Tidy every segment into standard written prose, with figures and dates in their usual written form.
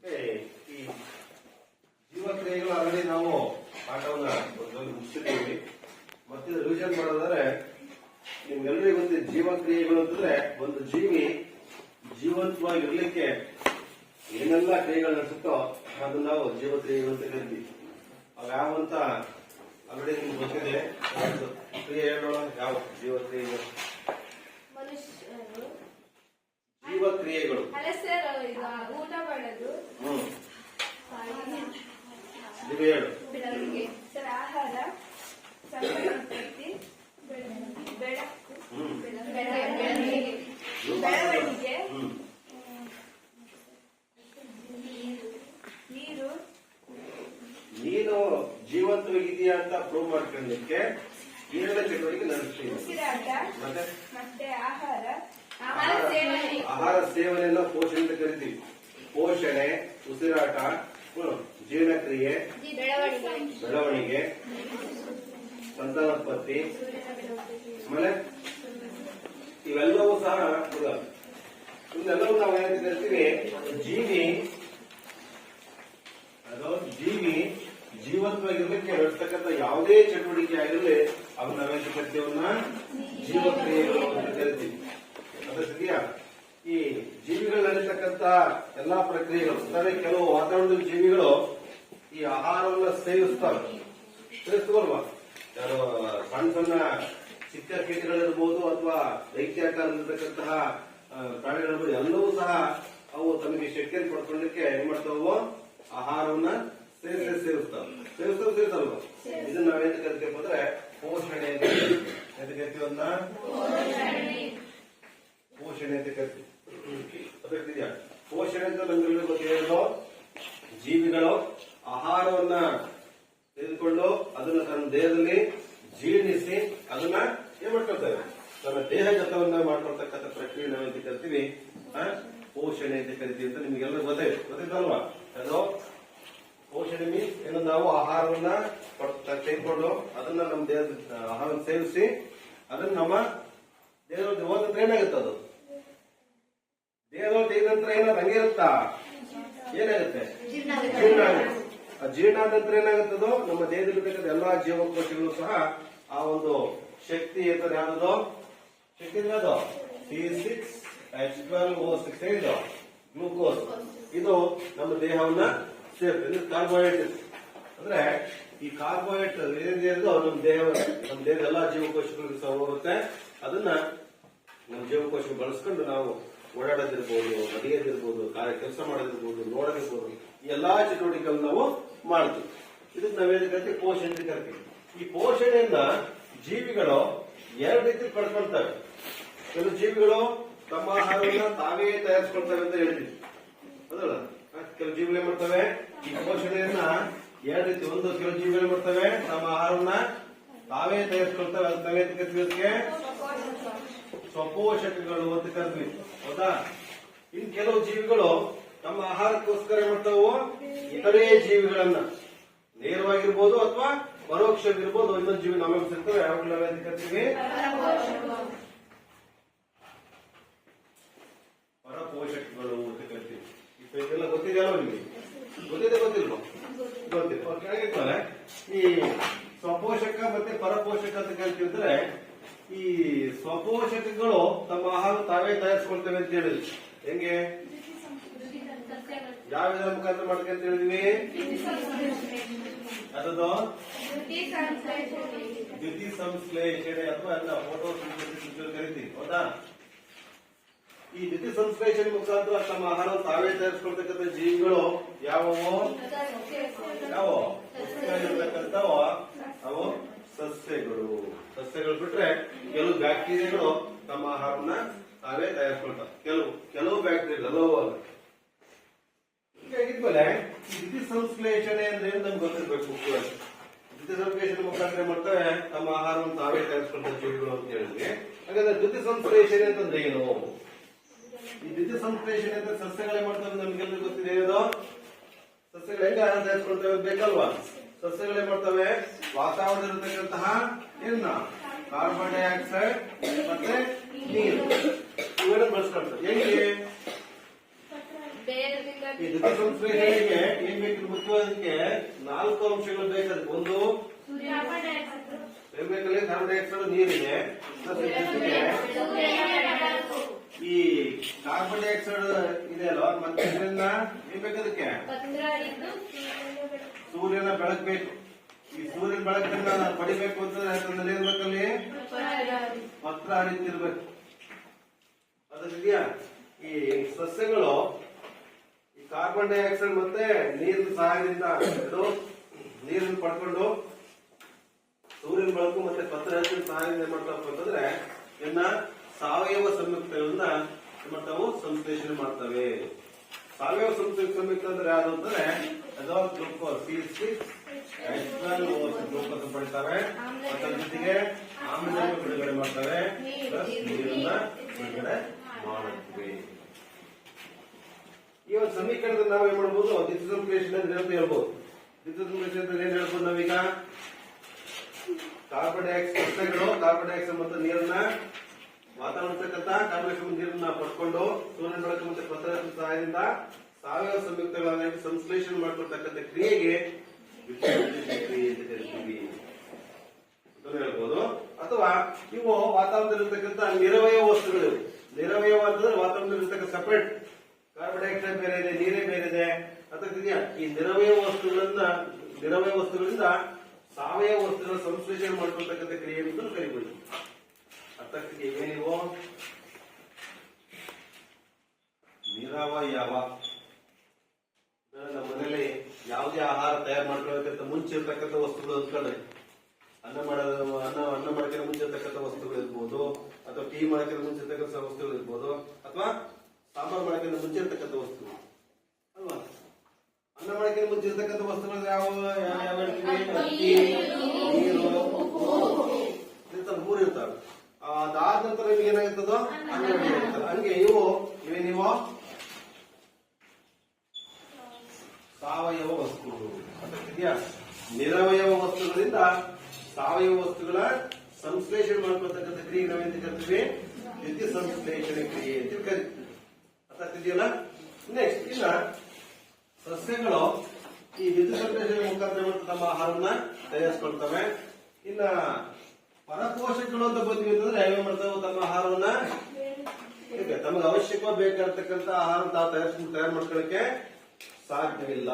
ಈ ಜೀವಕ್ರಿಯೆಗಳು ಆಲ್ರೆಡಿ ನಾವು ಪಾಠವನ್ನ ಮುಗಿಸಿದ್ದೀವಿ. ಮತ್ತೆ ರಿವಿಷನ್ ಮಾಡೋದಾದ್ರೆ ನಿಮ್ಗೆಲ್ಲರಿಗೂ ಗೊತ್ತಿದೆ, ಜೀವಕ್ರಿಯೆಗಳು ಅಂತಂದ್ರೆ ಒಂದು ಜೀವಿ ಜೀವಂತವಾಗಿರ್ಲಿಕ್ಕೆ ಏನೆಲ್ಲ ಕ್ರಿಯೆಗಳು ನಡೆಸುತ್ತೋ ಅದನ್ನ ನಾವು ಜೀವಕ್ರಿಯೆಗಳು ಅಂತ ಕರಿತೀವಿ. ಅವು ಯಾವ ಅಂತ ಆಲ್ರೆಡಿ ನಿಮ್ಗೆ ಗೊತ್ತಿದೆ. ಕ್ರಿಯೆ ಹೇಳೋಣ, ಯಾವ ಜೀವಕ್ರಿಯೆಗಳು? ಜೀವಕ್ರಿಯೆಗಳು ಊಟ ಮಾಡೋದು, ಹೇಳು. ಸರ್ ಆಹಾರ, ಸಂತಾನೋತ್ಪತ್ತಿ, ಬೆಳಕು, ಬೆಳವಣಿಗೆ, ನೀರು. ನೀನು ಜೀವಂತವಾಗಿದೆಯಾ ಅಂತ ಪ್ರೂವ್ ಮಾಡ್ಕೊಳ್ಳಲಿಕ್ಕೆ ಏನೆಲ್ಲ ಚಟುವಟಿಕೆ ನಡೆಸ್ತೀವಿ? ಉಸಿರಾಟ, ಮತ್ತೆ ಆಹಾರ ಸೇವನೆಯನ್ನ ಪೋಷಣೆ ಅಂತ ಕರಿತೀವಿ. ಪೋಷಣೆ, ಉಸಿರಾಟ, ಜೀರ್ಣಕ್ರಿಯೆ, ಬೆಳವಣಿಗೆ, ಸಂತಾನೋತ್ಪತ್ತಿ, ಆಮೇಲೆ ಇವೆಲ್ಲವೂ ಸಹ ಇವನ್ನೆಲ್ಲವೂ ನಾವು ಏನಂತ ಕರಿತೀವಿ? ಜೀವಿ ಜೀವಂತವಾಗಿರ್ಲಿಕ್ಕೆ ನಡೆಸ್ತಕ್ಕಂಥ ಯಾವುದೇ ಚಟುವಟಿಕೆ ಆಗಿರಲಿ ಅವನ್ನ ನಾವೇಂತ ಕರಿತೀವನ್ನ ಜೀವಕ್ರಿಯೆಗಳು ಅಂತ ಕರಿತೀವಿ. ಅದಕ್ಕಿದೆಯಾ ಈ ಜೀವಿಗಳು ನಡೀತಕ್ಕಂತ ಎಲ್ಲಾ ಪ್ರಕ್ರಿಯೆಗಳು. ಅಂದರೆ ಕೆಲವು ವಾತಾವರಣದ ಜೀವಿಗಳು ಈ ಆಹಾರವನ್ನ ಸೇವಿಸ್ತವಲ್ವಾ? ಸಣ್ಣ ಸಣ್ಣ ಚಿಕ್ಕ ಕೀಟಗಳಿರ್ಬೋದು ಅಥವಾ ದೈತ್ಯಾಕಾರದಲ್ಲಿರ್ತಕ್ಕಂತಹ ಪ್ರಾಣಿಗಳಿರ್ಬೋದು, ಎಲ್ಲವೂ ಸಹ ಅವು ತಮಗೆ ಶಕ್ತಿಯನ್ನು ಪಡ್ಕೊಳ್ಳಿಕ್ಕೆ ಏನ್ ಮಾಡ್ತಾವ? ಆಹಾರವನ್ನ ಸೇವಿಸ್ತಲ್ವ? ಇದನ್ನ ನಾವೇಂತ ಕರಿತೀವಿ ಅಂದ್ರೆ ಪೋಷಣೆ ಅಂತ ಕರಿತೀವಿ. ಪೋಷಣೆ ಅಂತ ಕರಿತೀವಿ. ಅದಕ್ಕಿದೆಯಾ ಪೋಷಣೆ ಅಂತ ನಮ್ಗೆಲ್ಲ ಗೊತ್ತಿರೋ ಜೀವಿಗಳು ಆಹಾರವನ್ನ ತೆಗೆದುಕೊಂಡು ಅದನ್ನ ತನ್ನ ದೇಹದಲ್ಲಿ ಜೀರ್ಣಿಸಿ ಅದನ್ನ ಏನ್ ಮಾಡ್ಕೊಳ್ತೇವೆ? ತನ್ನ ದೇಹಗತವನ್ನ ಮಾಡ್ಕೊಳ್ತಕ್ಕಂಥ ಪ್ರಕ್ರಿಯೆ ನಾವೇಂತ ಕರಿತೀವಿ? ಪೋಷಣೆ ಅಂತ ಕರಿತೀವಿ ಅಂತ ನಿಮ್ಗೆಲ್ಲ ಗೊತ್ತಿದ್ದಲ್ವಾ? ಅದು ಪೋಷಣೆ ಮೀನ್ಸ್ ಏನು? ನಾವು ಆಹಾರವನ್ನ ತೆಗೆದುಕೊಂಡು ಅದನ್ನ ನಮ್ಮ ದೇಹದ ಆಹಾರ ಸೇವಿಸಿ ಅದನ್ನ ನಮ್ಮ ದೇಹದ ಹೋದಂತ್ರ ಏನಾಗುತ್ತೆ? ಅದು ದೇಹದೊಳಗೆ ತೆಗೆದ ನಂತರ ಏನಾದ್ರು ಹಂಗೆ ಇರುತ್ತಾ? ಏನಾಗುತ್ತೆ? ಜೀರ್ಣ ಆಗುತ್ತೆ. ಆ ಜೀರ್ಣ ಆದ ನಂತರ ಏನಾಗುತ್ತದೋ ನಮ್ಮ ದೇಹದಲ್ಲಿರ್ತಕ್ಕಂಥ ಎಲ್ಲಾ ಜೀವಕೋಶಗಳು ಸಹ ಆ ಒಂದು ಶಕ್ತಿ ಇರ್ತದೆ. ಯಾವ್ದು ಶಕ್ತಿ? ಅದು C6H12O6 ಇದು ಗ್ಲೂಕೋಸ್. ಇದು ನಮ್ಮ ದೇಹವನ್ನ ಸೇರ್ತದೆ. ಇದು ಕಾರ್ಬೋಹೈಡ್ರೇಟ್. ಅಂದ್ರೆ ಈ ಕಾರ್ಬೋಹೈಡ್ರೇಟ್ ಏನಿದೆ ನಮ್ಮ ದೇಹದ ಎಲ್ಲಾ ಜೀವಕೋಶಗಳಿಗೆ ಸಹ ಹೋಗುತ್ತೆ. ಅದನ್ನ ನಮ್ಮ ಜೀವಕೋಶಗಳು ಬಳಸ್ಕೊಂಡು ನಾವು ಓಡಾಡೋದಿರ್ಬೋದು, ಮಡಿಯೋದಿರ್ಬೋದು, ಕೆಲಸ ಮಾಡೋದಿರ್ಬೋದು, ನೋಡೋದಿರ್ಬೋದು, ಈ ಎಲ್ಲಾ ಚಟುವಟಿಕೆಗಳನ್ನ ನಾವು ಮಾಡ್ತೀವಿ. ಇದಕ್ಕೆ ನಾವೇನು ಕರಿತೀವಿ? ಪೋಷಣೆ ಅಂತ ಕರಿತೀವಿ. ಈ ಪೋಷಣೆಯನ್ನ ಜೀವಿಗಳು ಎರಡು ರೀತಿ ಪಡ್ಕೊಳ್ತವೆ. ಕೆಲವು ಜೀವಿಗಳು ತಮ್ಮ ಆಹಾರವನ್ನ ತಾವೇ ತಯಾರಿಸ್ಕೊಳ್ತವೆ ಅಂತ ಹೇಳ್ತೀವಿ, ಅದಲ್ಲ? ಕೆಲವು ಜೀವಿಗಳು ಏನ್ ಮಾಡ್ತವೆ? ಈ ಪೋಷಣೆಯನ್ನ ಎರಡು ರೀತಿ. ಒಂದು ಕೆಲವು ಜೀವಿಗಳು ಮಾಡ್ತವೆ ತಮ್ಮ ಆಹಾರವನ್ನ ತಾವೇ ತಯಾರಿಸ್ಕೊಳ್ತವೆ. ಅದು ತಾವೇ ಕರಿತೀವಿ ಸ್ವಪೋಷಕಗಳು ಅಂತ ಕರಿತೀವಿ, ಹೌದಾ? ಇನ್ ಕೆಲವು ಜೀವಿಗಳು ತಮ್ಮ ಆಹಾರಕ್ಕೋಸ್ಕರ ಮಾಡ್ತಾವು ಇತರೆ ಜೀವಿಗಳನ್ನ, ನೇರವಾಗಿರ್ಬೋದು ಅಥವಾ ಪರೋಕ್ಷವಾಗಿರ್ಬೋದು, ಇನ್ನೊಂದು ಜೀವಿ ನಮಗೆ ಸಿಗ್ತವೆ. ಯಾವಾಗಲೂ ನಾವೇಂತ ಕರಿತೀವಿ? ಪರಪೋಷಕಗಳು ಅಂತ ಕರಿತೀವಿ. ಇದೆಲ್ಲ ಗೊತ್ತಿದೆಯಲ್ಲ ನಿಮಗೆ? ಗೊತ್ತಿಲ್ವಾ? ಗೊತ್ತಿಲ್ಲ. ಈ ಸ್ವಪೋಷಕ ಮತ್ತೆ ಪರಪೋಷಕ ಅಂತ ಕರಿತೀವಿ. ಅಂದ್ರೆ ಈ ಸ್ವಪೋಷಕಗಳು ತಮ್ಮ ಆಹಾರ ತಾವೇ ತಯಾರಿಸ್ಕೊಳ್ತೇವೆ ಅಂತ ಹೇಳಿದ್ವಿ. ಹೆಂಗೆ? ಯಾವ ವಿಧಾನ ಮುಖಾಂತರ ಮಾಡ್ತೀವಿ ಅಂತ ಹೇಳಿದ್ವಿ? ಅದದು ದ್ಯುತಿ ಸಂಶ್ಲೇಷಣೆ ಅಥವಾ ಎಲ್ಲ ಫೋಟೋ ಕರಿತೀವಿ, ಹೌದಾ? ಈ ದ್ಯುತಿ ಸಂಶ್ಲೇಷಣೆ ಮುಖಾಂತರ ತಮ್ಮ ಆಹಾರ ತಾವೇ ತಯಾರಿಸ್ಕೊಳ್ತಕ್ಕಂಥ ಜೀವಿಗಳು ಯಾವುವು? ಇರ್ತಕ್ಕಂಥವ ಅವು ಸಸ್ಯಗಳು. ಸಸ್ಯಗಳು ಬಿಟ್ರೆ ಕೆಲವು ಬ್ಯಾಕ್ಟೀರಿಯಾಗಳು ತಮ್ಮ ಆಹಾರವನ್ನ ತಾವೇ ತಯಾರಿಸ್ಕೊಳ್ತಾರೆ. ಕೆಲವು ಬ್ಯಾಕ್ಟೀರಿಯಾ ಎಲ್ಲವೂ ಅಲ್ಲ. ಹೀಗಾಗಿದ್ಮೇಲೆ ಈ ದ್ಯುತಿ ಸಂಶ್ಲೇಷಣೆ ಅಂದ್ರೆ ನಮ್ಗೆ ಗೊತ್ತಿರ್ಬೇಕು. ದ್ಯುತಿ ಸಂಶ್ಲೇಷಣೆ ಮುಖಾಂತರ ಮಾಡ್ತವೆ ತಮ್ಮ ಆಹಾರವನ್ನು ತಾವೇ ತಯಾರಿಸ್ಕೊಳ್ತಾರೆ ಜೀವಿಗಳು ಅಂತ ಹೇಳಿದ್ವಿ. ಹಾಗಾದ್ರೆ ದ್ಯುತಿ ಸಂಶ್ಲೇಷಣೆ ಅಂತಂದ್ರೆ ಏನು? ಈ ದ್ಯುತಿ ಸಂಶ್ಲೇಷಣೆ ಅಂದ್ರೆ ಸಸ್ಯಗಳೇ ಮಾಡ್ತವೆ. ನಮ್ಗೆಲ್ಲ ಗೊತ್ತಿದೆ. ಇದು ಸಸ್ಯಗಳು ಹೆಂಗ ಆಹಾರ ತಯಾರಿಸ್ಕೊಳ್ತವೆ ಬೇಕಲ್ವಾ? ಸಸ್ಯಗಳೇ ಮಾಡ್ತವೆ ವಾತಾವರಣದಲ್ಲಿರ್ತಕ್ಕಂತಹ ಏನ ಕಾರ್ಬನ್ ಡೈಆಕ್ಸೈಡ್ ಮತ್ತೆ ನೀರು ಇವೆಲ್ಲ ಬಳಸ್ಕೊಳ್ತವೆ. ಹೆಂಗೆ? ದೇಹದಿಂದ ಈ ದ್ಯುತಿ ಸಂಶ್ಲೇಷಣೆಗೆ ಏನ್ ಬೇಕು ಮುಖ್ಯವಾದಕ್ಕೆ 4 ಅಂಶಗಳು ಬೇಕಾದ್ರೆ ಒಂದು ಏನ್ ಬೇಕಲ್ಲಿ ಕಾರ್ಬನ್ ಡೈಆಕ್ಸೈಡ್ ನೀರಿದೆ ಈ ಕಾರ್ಬನ್ ಡೈಆಕ್ಸೈಡ್ ಇದೆ ಅಲ್ವಾ ಮತ್ತೆ ಇದರಿಂದ ಏನ್ ಬೇಕದಕ್ಕೆ ಸೂರ್ಯನ ಬೆಳಕು ಬೇಕು ಈ ಸೂರ್ಯನ ಬೆಳಕನ್ನ ಪಡಿಬೇಕು ಅಂತಂದ್ರೆ ಏನ್ ಬೇಕಲ್ಲಿ ಪತ್ರ ಹರಿತಿರ್ಬೇಕು ಅದಕ್ಕಿದೆಯಾ ಈ ಸಸ್ಯಗಳು ಈ ಕಾರ್ಬನ್ ಡೈಆಕ್ಸೈಡ್ ಮತ್ತೆ ನೀರಿನ ಸಹಾಯದಿಂದ ನೀರನ್ನು ಪಡ್ಕೊಂಡು ಸೂರ್ಯನ ಬೆಳಕು ಮತ್ತೆ ಪತ್ರ ಹರಿತಿನ ಸಹಾಯದಿಂದ ಏನ್ ಮಾಡ್ತಾವಪ್ಪ ಅಂತಂದ್ರೆ ಇನ್ನ ಸಾವಯವ ಸಂಯುಕ್ತಗಳನ್ನ ಮಾಡ್ತಾವು ಸಂಶ್ಲೇಷಣೆ ಮಾಡ್ತವೆ ಸಾವಯವ ಸಂಯುಕ್ತ ಅಂದ್ರೆ ಯಾವುದು ಅಂತಂದ್ರೆ ಅಜೋಲ್ ಗ್ಲೂಕೋಸ್ ಗ್ಲೂಕೋಸ್ ಪಡಿತಾರೆ ಅದರ ಜೊತೆಗೆ ಆಮ್ಲಜನಕ ಬಿಡುಗಡೆ ಮಾಡ್ತವೆ ಪ್ಲಸ್ ನೀರನ್ನ ಬಿಡುಗಡೆ ಮಾಡುತ್ತವೆ ಈ ಒಂದು ಸಮೀಕರಣದಲ್ಲಿ ನಾವು ಏನ್ ಮಾಡಬಹುದು ದ್ಯುತಿ ಸಂಶ್ಲೇಷಣೆ ಅಂತ ಹೇಳ್ಬೋದು ದ್ಯುತಿ ಸಂಶ್ಲೇಷಣೆ ಅಂತ ಏನ್ ಹೇಳ್ಬೋದು ನಾವೀಗ ಕಾರ್ಬನ್ ಡೈಆಕ್ಸೈಡ್ ಮತ್ತು ನೀರನ್ನ ವಾತಾವರಣಕ್ಕಂತ ಕಾರ್ಬನ್ ಡೈಆಕ್ಸೈಡ್ ನೀರನ್ನ ಪಡ್ಕೊಂಡು ಸೂರ್ಯನ ಬೆಳಕು ಮತ್ತೆ ಪತ್ರ ಸಹಾಯದಿಂದ ಸಾವಯವ ಸಂಯುಕ್ತಗಳನ್ನಾಗಿ ಸಂಶ್ಲೇಷಣೆ ಮಾಡ್ಕೊಳ್ತಕ್ಕಂಥ ಕ್ರಿಯೆಗೆ ಕ್ರಿಯೆ ಅಂತ ಕರಿತೀವಿ ಅಂತ ಹೇಳ್ಬೋದು ಅಥವಾ ಇವು ವಾತಾವರಣದಲ್ಲಿರ್ತಕ್ಕಂಥ ನಿರವಯವ ವಸ್ತುಗಳು ನಿರವಯವ ಅಂತಂದ್ರೆ ವಾತಾವರಣದಲ್ಲಿರ್ತಕ್ಕಂಥ ಸಪರೇಟ್ ಕಾರ್ಬನ್ ಡೈಆಕ್ಸೈಡ್ ಬೇರೆ ಇದೆ ನೀರೇ ಬೇರೆ ಇದೆ ಅಥವಾ ಈ ನಿರವಯವ ವಸ್ತುಗಳಿಂದ ಸಾವಯವ ವಸ್ತುಗಳ ಸಂಶ್ಲೇಷಣೆ ಮಾಡ್ಕೊಳ್ತಕ್ಕಂಥ ಕ್ರಿಯೆ ಅಂತ ಕರಿಬಹುದು ಅರ್ಥಕ್ಕೆ ಏನಿವು ನಿರವಯವ ನಮ್ಮ ಮನೇಲಿ ಯಾವುದೇ ಆಹಾರ ತಯಾರು ಮಾಡ್ಕೊಳ್ಳೋದಕ್ಕಿಂತ ಮುಂಚೆ ಇರ್ತಕ್ಕಂಥ ವಸ್ತುಗಳು ಅಂದ್ಕೊಂಡ್ರೆ ಅನ್ನ ಮಾಡೋಕೆ ಮುಂಚೆ ಇರ್ತಕ್ಕಂಥ ವಸ್ತುಗಳು ಇರ್ಬೋದು ಅಥವಾ ಟೀ ಮಾಡೋಕೆ ಮುಂಚೆ ಇರ್ತಕ್ಕಂಥ ವಸ್ತುಗಳು ಇರ್ಬೋದು ಅಥವಾ ಸಾಂಬಾರು ಮಾಡೋಕೆ ಮುಂಚೆ ಇರ್ತಕ್ಕಂಥ ವಸ್ತುಗಳು ಅಲ್ವಾ ಅನ್ನ ಮಾಡೋಕೆ ಮುಂಚೆ ಇರ್ತಕ್ಕಂಥ ವಸ್ತುಗಳು ಯಾವ ನೀರು ಮೂರು ಇರ್ತಾವೆ ಅದಾದ ನಂತರ ನಿಮ್ಗೆ ಏನಾಗುತ್ತದೋ ಹಂಗೆ ಇವೇನಿವು ಸಾವಯವ ವಸ್ತುಗಳು ಅದಕ್ಕಿದೆಯಾ ನಿರವಯವ ವಸ್ತುಗಳಿಂದ ಸಾವಯವ ವಸ್ತುಗಳ ಸಂಶ್ಲೇಷಣೆ ಮಾಡ್ಕೊಳ್ತಕ್ಕಂಥ ಕ್ರಿಯೆ ನಾವೇಂತ ಕರಿತೀವಿ ದ್ಯುತಿ ಸಂಶ್ಲೇಷಣೆ ಕ್ರಿಯೆ ಅಂತ ಕರಿತೀವಿ ಅರ್ಥಾಗ್ತಿದೆಯಲ್ಲ ನೆಕ್ಸ್ಟ್ ಇನ್ನ ಸಸ್ಯಗಳು ಈ ದ್ಯುತಿ ಸಂಶ್ಲೇಷಣೆ ಮುಖಾಂತರ ತಮ್ಮ ಆಹಾರವನ್ನ ತಯಾರಿಸ್ಕೊಳ್ತವೆ ಇನ್ನ ಪರಪೋಷಕಗಳು ಅಂತ ಬಂದ್ವಿ ಅಂತಂದ್ರೆ ಏನ್ ಮಾಡ್ತಾವೆ ತಮ್ಮ ಆಹಾರವನ್ನ ತಮಗೆ ಅವಶ್ಯಕವಾಗಿ ಬೇಕಾಗಿರ್ತಕ್ಕಂಥ ಆಹಾರ ತಾವು ತಯಾರು ಮಾಡ್ಕೊಳ್ಳಕ್ಕೆ ಸಾಧ್ಯವಿಲ್ಲ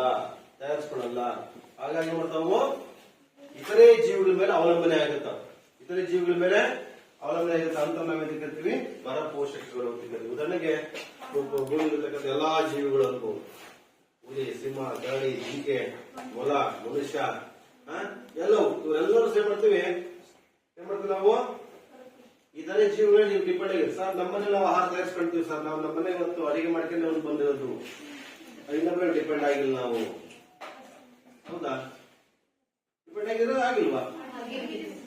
ತಯಾರಿಸ್ಕೊಳ್ಳಲ್ಲ ಹಾಗಾಗಿ ಏನ್ ಮಾಡ್ತಾವು ಇತರೆ ಜೀವಿಗಳ ಮೇಲೆ ಅವಲಂಬನೆ ಆಗುತ್ತಾವ ಇತರೆ ಜೀವಿಗಳ ಮೇಲೆ ಅವಲಂಬನೆ ಆಗುತ್ತೆ ಅಂತ ನಾವೇನು ಕರಿತೀವಿ ಪರಪೋಷಕಗಳು ಅಂತ ಕರಿತೀವಿ ಉದಾಹರಣೆಗೆ ಭೂಮಿಲಿರ್ತಕ್ಕಂಥ ಎಲ್ಲಾ ಜೀವಿಗಳು ಅನ್ಬೋದು ಹುಲಿ ಸಿಂಹ ಗರಡಿ ಜಿಂಕೆ ಮೊಲ ಮನುಷ್ಯ ಎಲ್ಲವೂ ಇವರೆಲ್ಲರೂ ಏನ್ ಮಾಡ್ತೀವಿ ನಾವು ಇತರೆ ಜೀವಿಗಳು ನೀವು ಡಿಪೆಂಡ್ ಆಗಿದೆ ಸರ್ ನಮ್ಮನೆ ನಾವು ಆಹಾರ ತಯಾರಿಸ್ಕೊಳ್ತೀವಿ ಸರ್ ನಾವು ನಮ್ಮನೆ ಇವತ್ತು ಅಡಿಗೆ ಮಾಡ್ಕೊಂಡು ಒಂದು ಬಂದಿರೋದು ಇನ್ನೊಬ್ಬರ ಡಿಪೆಂಡ್ ಆಗಿಲ್ಲ ನಾವು ಹೌದಾ ಡಿಪೆಂಡ್ ಆಗಿರೋ ಆಗಿಲ್ವಾ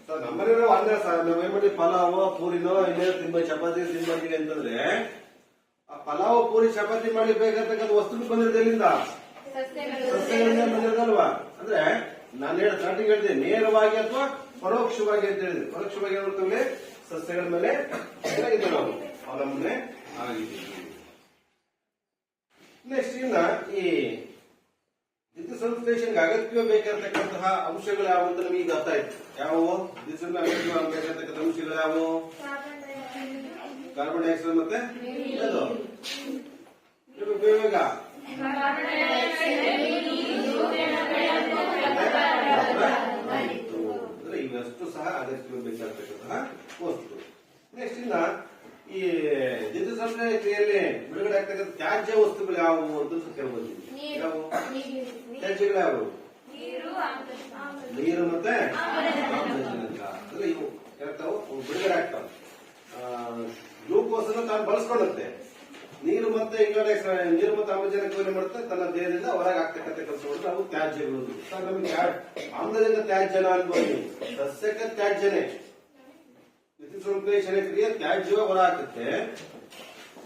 ಸರ್ ನಮ್ಮನೆ ನಾವು ಅನ್ನ ಸರ್ ನಾವೇನ್ ಮಾಡಿ ಪಲಾವ್ ಪೂರಿನೋ ಇನ್ನೇನು ಚಪಾತಿ ತಿನ್ಬಂತೀವಿ ಅಂತಂದ್ರೆ ಆ ಪಲಾವ್ ಪೂರಿ ಚಪಾತಿ ಮಾಡಿ ಬೇಕಾಗಿರ್ತಕ್ಕಂಥ ವಸ್ತುಗಳು ಬಂದಿರೋದು ಎಲ್ಲಿಂದ ಸಸ್ಯಗಳಿಂದ ಬಂದಿರೋದಲ್ವಾ ಅಂದ್ರೆ ನಾನು ಸ್ಟಾರ್ಟಿಂಗ್ ಹೇಳಿದೆ ನೇರವಾಗಿ ಅಥವಾ ಪರೋಕ್ಷವಾಗಿ ಅಂತ ಹೇಳಿದೆ ಪರೋಕ್ಷವಾಗಿ ನೋಡ್ತೇವೆ ಸಸ್ಯಗಳ ಮೇಲೆ ಏನಾಗಿದೆ ನಾವು ಅವಲಂಬನೆ ಆಗಿದ್ದೀವಿ ನೆಕ್ಸ್ಟ್ ಇನ್ನ ಈ ದ್ಯುತಿ ಸಂಶ್ಲೇಷಣೆಗೆ ಅಗತ್ಯ ಬೇಕಾಗಿರ್ತಕ್ಕಂತಹ ಅಂಶಗಳು ಯಾವ ಅಂತ ನಮಗೆ ಅರ್ಥ ಆಯ್ತು ಯಾವುವು ದ್ಯುತಿ ಬೇಕಾಗಿರ್ತಕ್ಕಂಥ ಅಂಶಗಳು ಯಾವುವು ಕಾರ್ಬನ್ ಡೈಆಕ್ಸೈಡ್ ಮತ್ತೆ ಬೇಗ ಅಂದ್ರೆ ಇವಷ್ಟು ಸಹ ಅಗತ್ಯ ಬೇಕಾಗಿರ್ತಕ್ಕಂತಹ ವಸ್ತು ನೆಕ್ಸ್ಟ್ ಇನ್ನ ಈ ದ್ಯುತಿ ಸಂಶ್ಲೇಷಣೆ ಕ್ರಿಯೆಯಲ್ಲಿ ಬಿಡುಗಡೆ ಆಗ್ತಕ್ಕಂಥ ತ್ಯಾಜ್ಯ ವಸ್ತುಗಳು ಯಾವುವು ಅಂತ ಕೇಳ್ಬೋದು ಯಾವುವು ತ್ಯಾಜ್ಯಗಳು ಯಾವುವು ನೀರು ಮತ್ತೆ ಆಮ್ಲಜನಕ ಅಂದ್ರೆ ಇವು ಏನಾಗ್ತಾವು ಬಿಡುಗಡೆ ಆಗ್ತಾವ ಗ್ಲೂಕೋಸ್ ಅನ್ನು ತಾನು ಬಳಸ್ಕೊಳ್ಳುತ್ತೆ ನೀರು ಮತ್ತೆ ನೀರು ಮತ್ತು ಆಮ್ಲಜನಕ ಏನ್ ಮಾಡುತ್ತೆ ತನ್ನ ದೇಹದಿಂದ ಹೊರಗೆ ಆಗ್ತಕ್ಕಂಥ ಕೆಲಸಗಳು ನಾವು ತ್ಯಾಜ್ಯಗಳು ನಮಗೆ ಆಮ್ಲಜನಕ ತ್ಯಾಜ್ಯನ ಅನ್ಬೋದು ಸಸ್ಯಕ ತ್ಯಾಜ್ಯನೇ ದ್ಯುತಿ ಸಂಶ್ಲೇಷಣೆ ಕ್ರಿಯೆ ತ್ಯಾಜ್ಯ ಹೊರ ಹಾಕುತ್ತೆ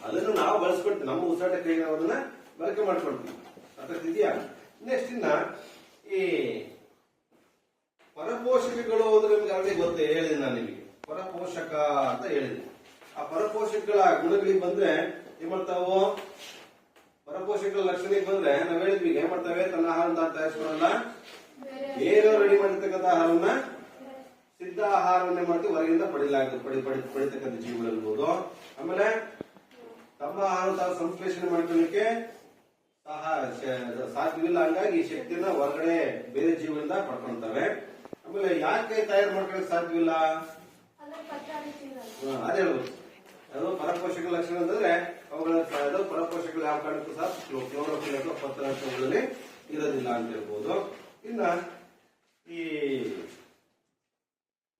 ಅದನ್ನು ನಾವು ಬಳಸ್ಕೊಳ್ತೀವಿ ನಮ್ಮ ಉಸಿರಾಟ ಕ್ರಿಯೆ ಅದನ್ನ ಬಳಕೆ ಮಾಡ್ಕೊಳ್ತೀವಿ ಅರ್ಥಿದೆಯಾ ನೆಕ್ಸ್ಟ್ ಇನ್ನ ಈ ಪರಪೋಷಕಗಳು ಅಂದ್ರೆ ನಿಮ್ಗೆ ಅದೇ ಗೊತ್ತೇ ಹೇಳಿದೆ ನಾನು ನಿಮಗೆ ಪರಪೋಷಕ ಅಂತ ಹೇಳಿದೆ ಆ ಪರಪೋಷಕಗಳ ಗುಣಗಳಿಗೆ ಬಂದ್ರೆ ಏನ್ ಮಾಡ್ತಾವು ಪರಪೋಷಕ ಪರಪೋಷಕಗಳ ಲಕ್ಷಣಕ್ಕೆ ಬಂದ್ರೆ ನಾವ್ ಹೇಳಿದ್ವಿ ಏನ್ ಮಾಡ್ತೇವೆ, ತನ್ನ ಆಹಾರ ತಯಾರಿಸ್ಕೊಳ್ಳಲ್ಲ, ಏನೋ ರೆಡಿ ಮಾಡಿರ್ತಕ್ಕಂಥ ಆಹಾರವನ್ನ, ಸಿದ್ಧ ಆಹಾರವನ್ನೇ ಮಾಡ್ತೀವಿ, ಹೊರಗಿಂದ ಪಡಿತಕ್ಕಂಥ ಜೀವಿಗಳಿರ್ಬೋದು. ಆಮೇಲೆ ತಮ್ಮ ಆಹಾರ ತಾವು ಸಂಶ್ಲೇಷಣೆ ಮಾಡ್ಕೊಳ್ಳಿಕ್ಕೆ ಸಾಧ್ಯವಿಲ್ಲ, ಹಂಗಾಗಿ ಶಕ್ತಿಯನ್ನ ಹೊರಗಡೆ ಬೇರೆ ಜೀವದಿಂದ ಪಡ್ಕೊಳ್ತವೆ. ಆಮೇಲೆ ಯಾಕೆ ತಯಾರು ಮಾಡ್ಕೊಳಕ್ ಸಾಧ್ಯವಿಲ್ಲ, ಅದೇ ಹೇಳ್ಬೋದು. ಅದು ಪರಪೋಷಕ ಲಕ್ಷಣ ಅಂತಂದ್ರೆ ಅವುಗಳ ಪರಪೋಷಕಗಳು ಯಾವ ಕಾರಣಕ್ಕೂ ಸಹ ಕ್ಲೋರೋಫಿಲ್ ಅಥವಾ ಪತ್ರಾಂಶಗಳಲ್ಲಿ ಇರೋದಿಲ್ಲ ಅಂತ ಹೇಳ್ಬೋದು. ಇನ್ನ ಈ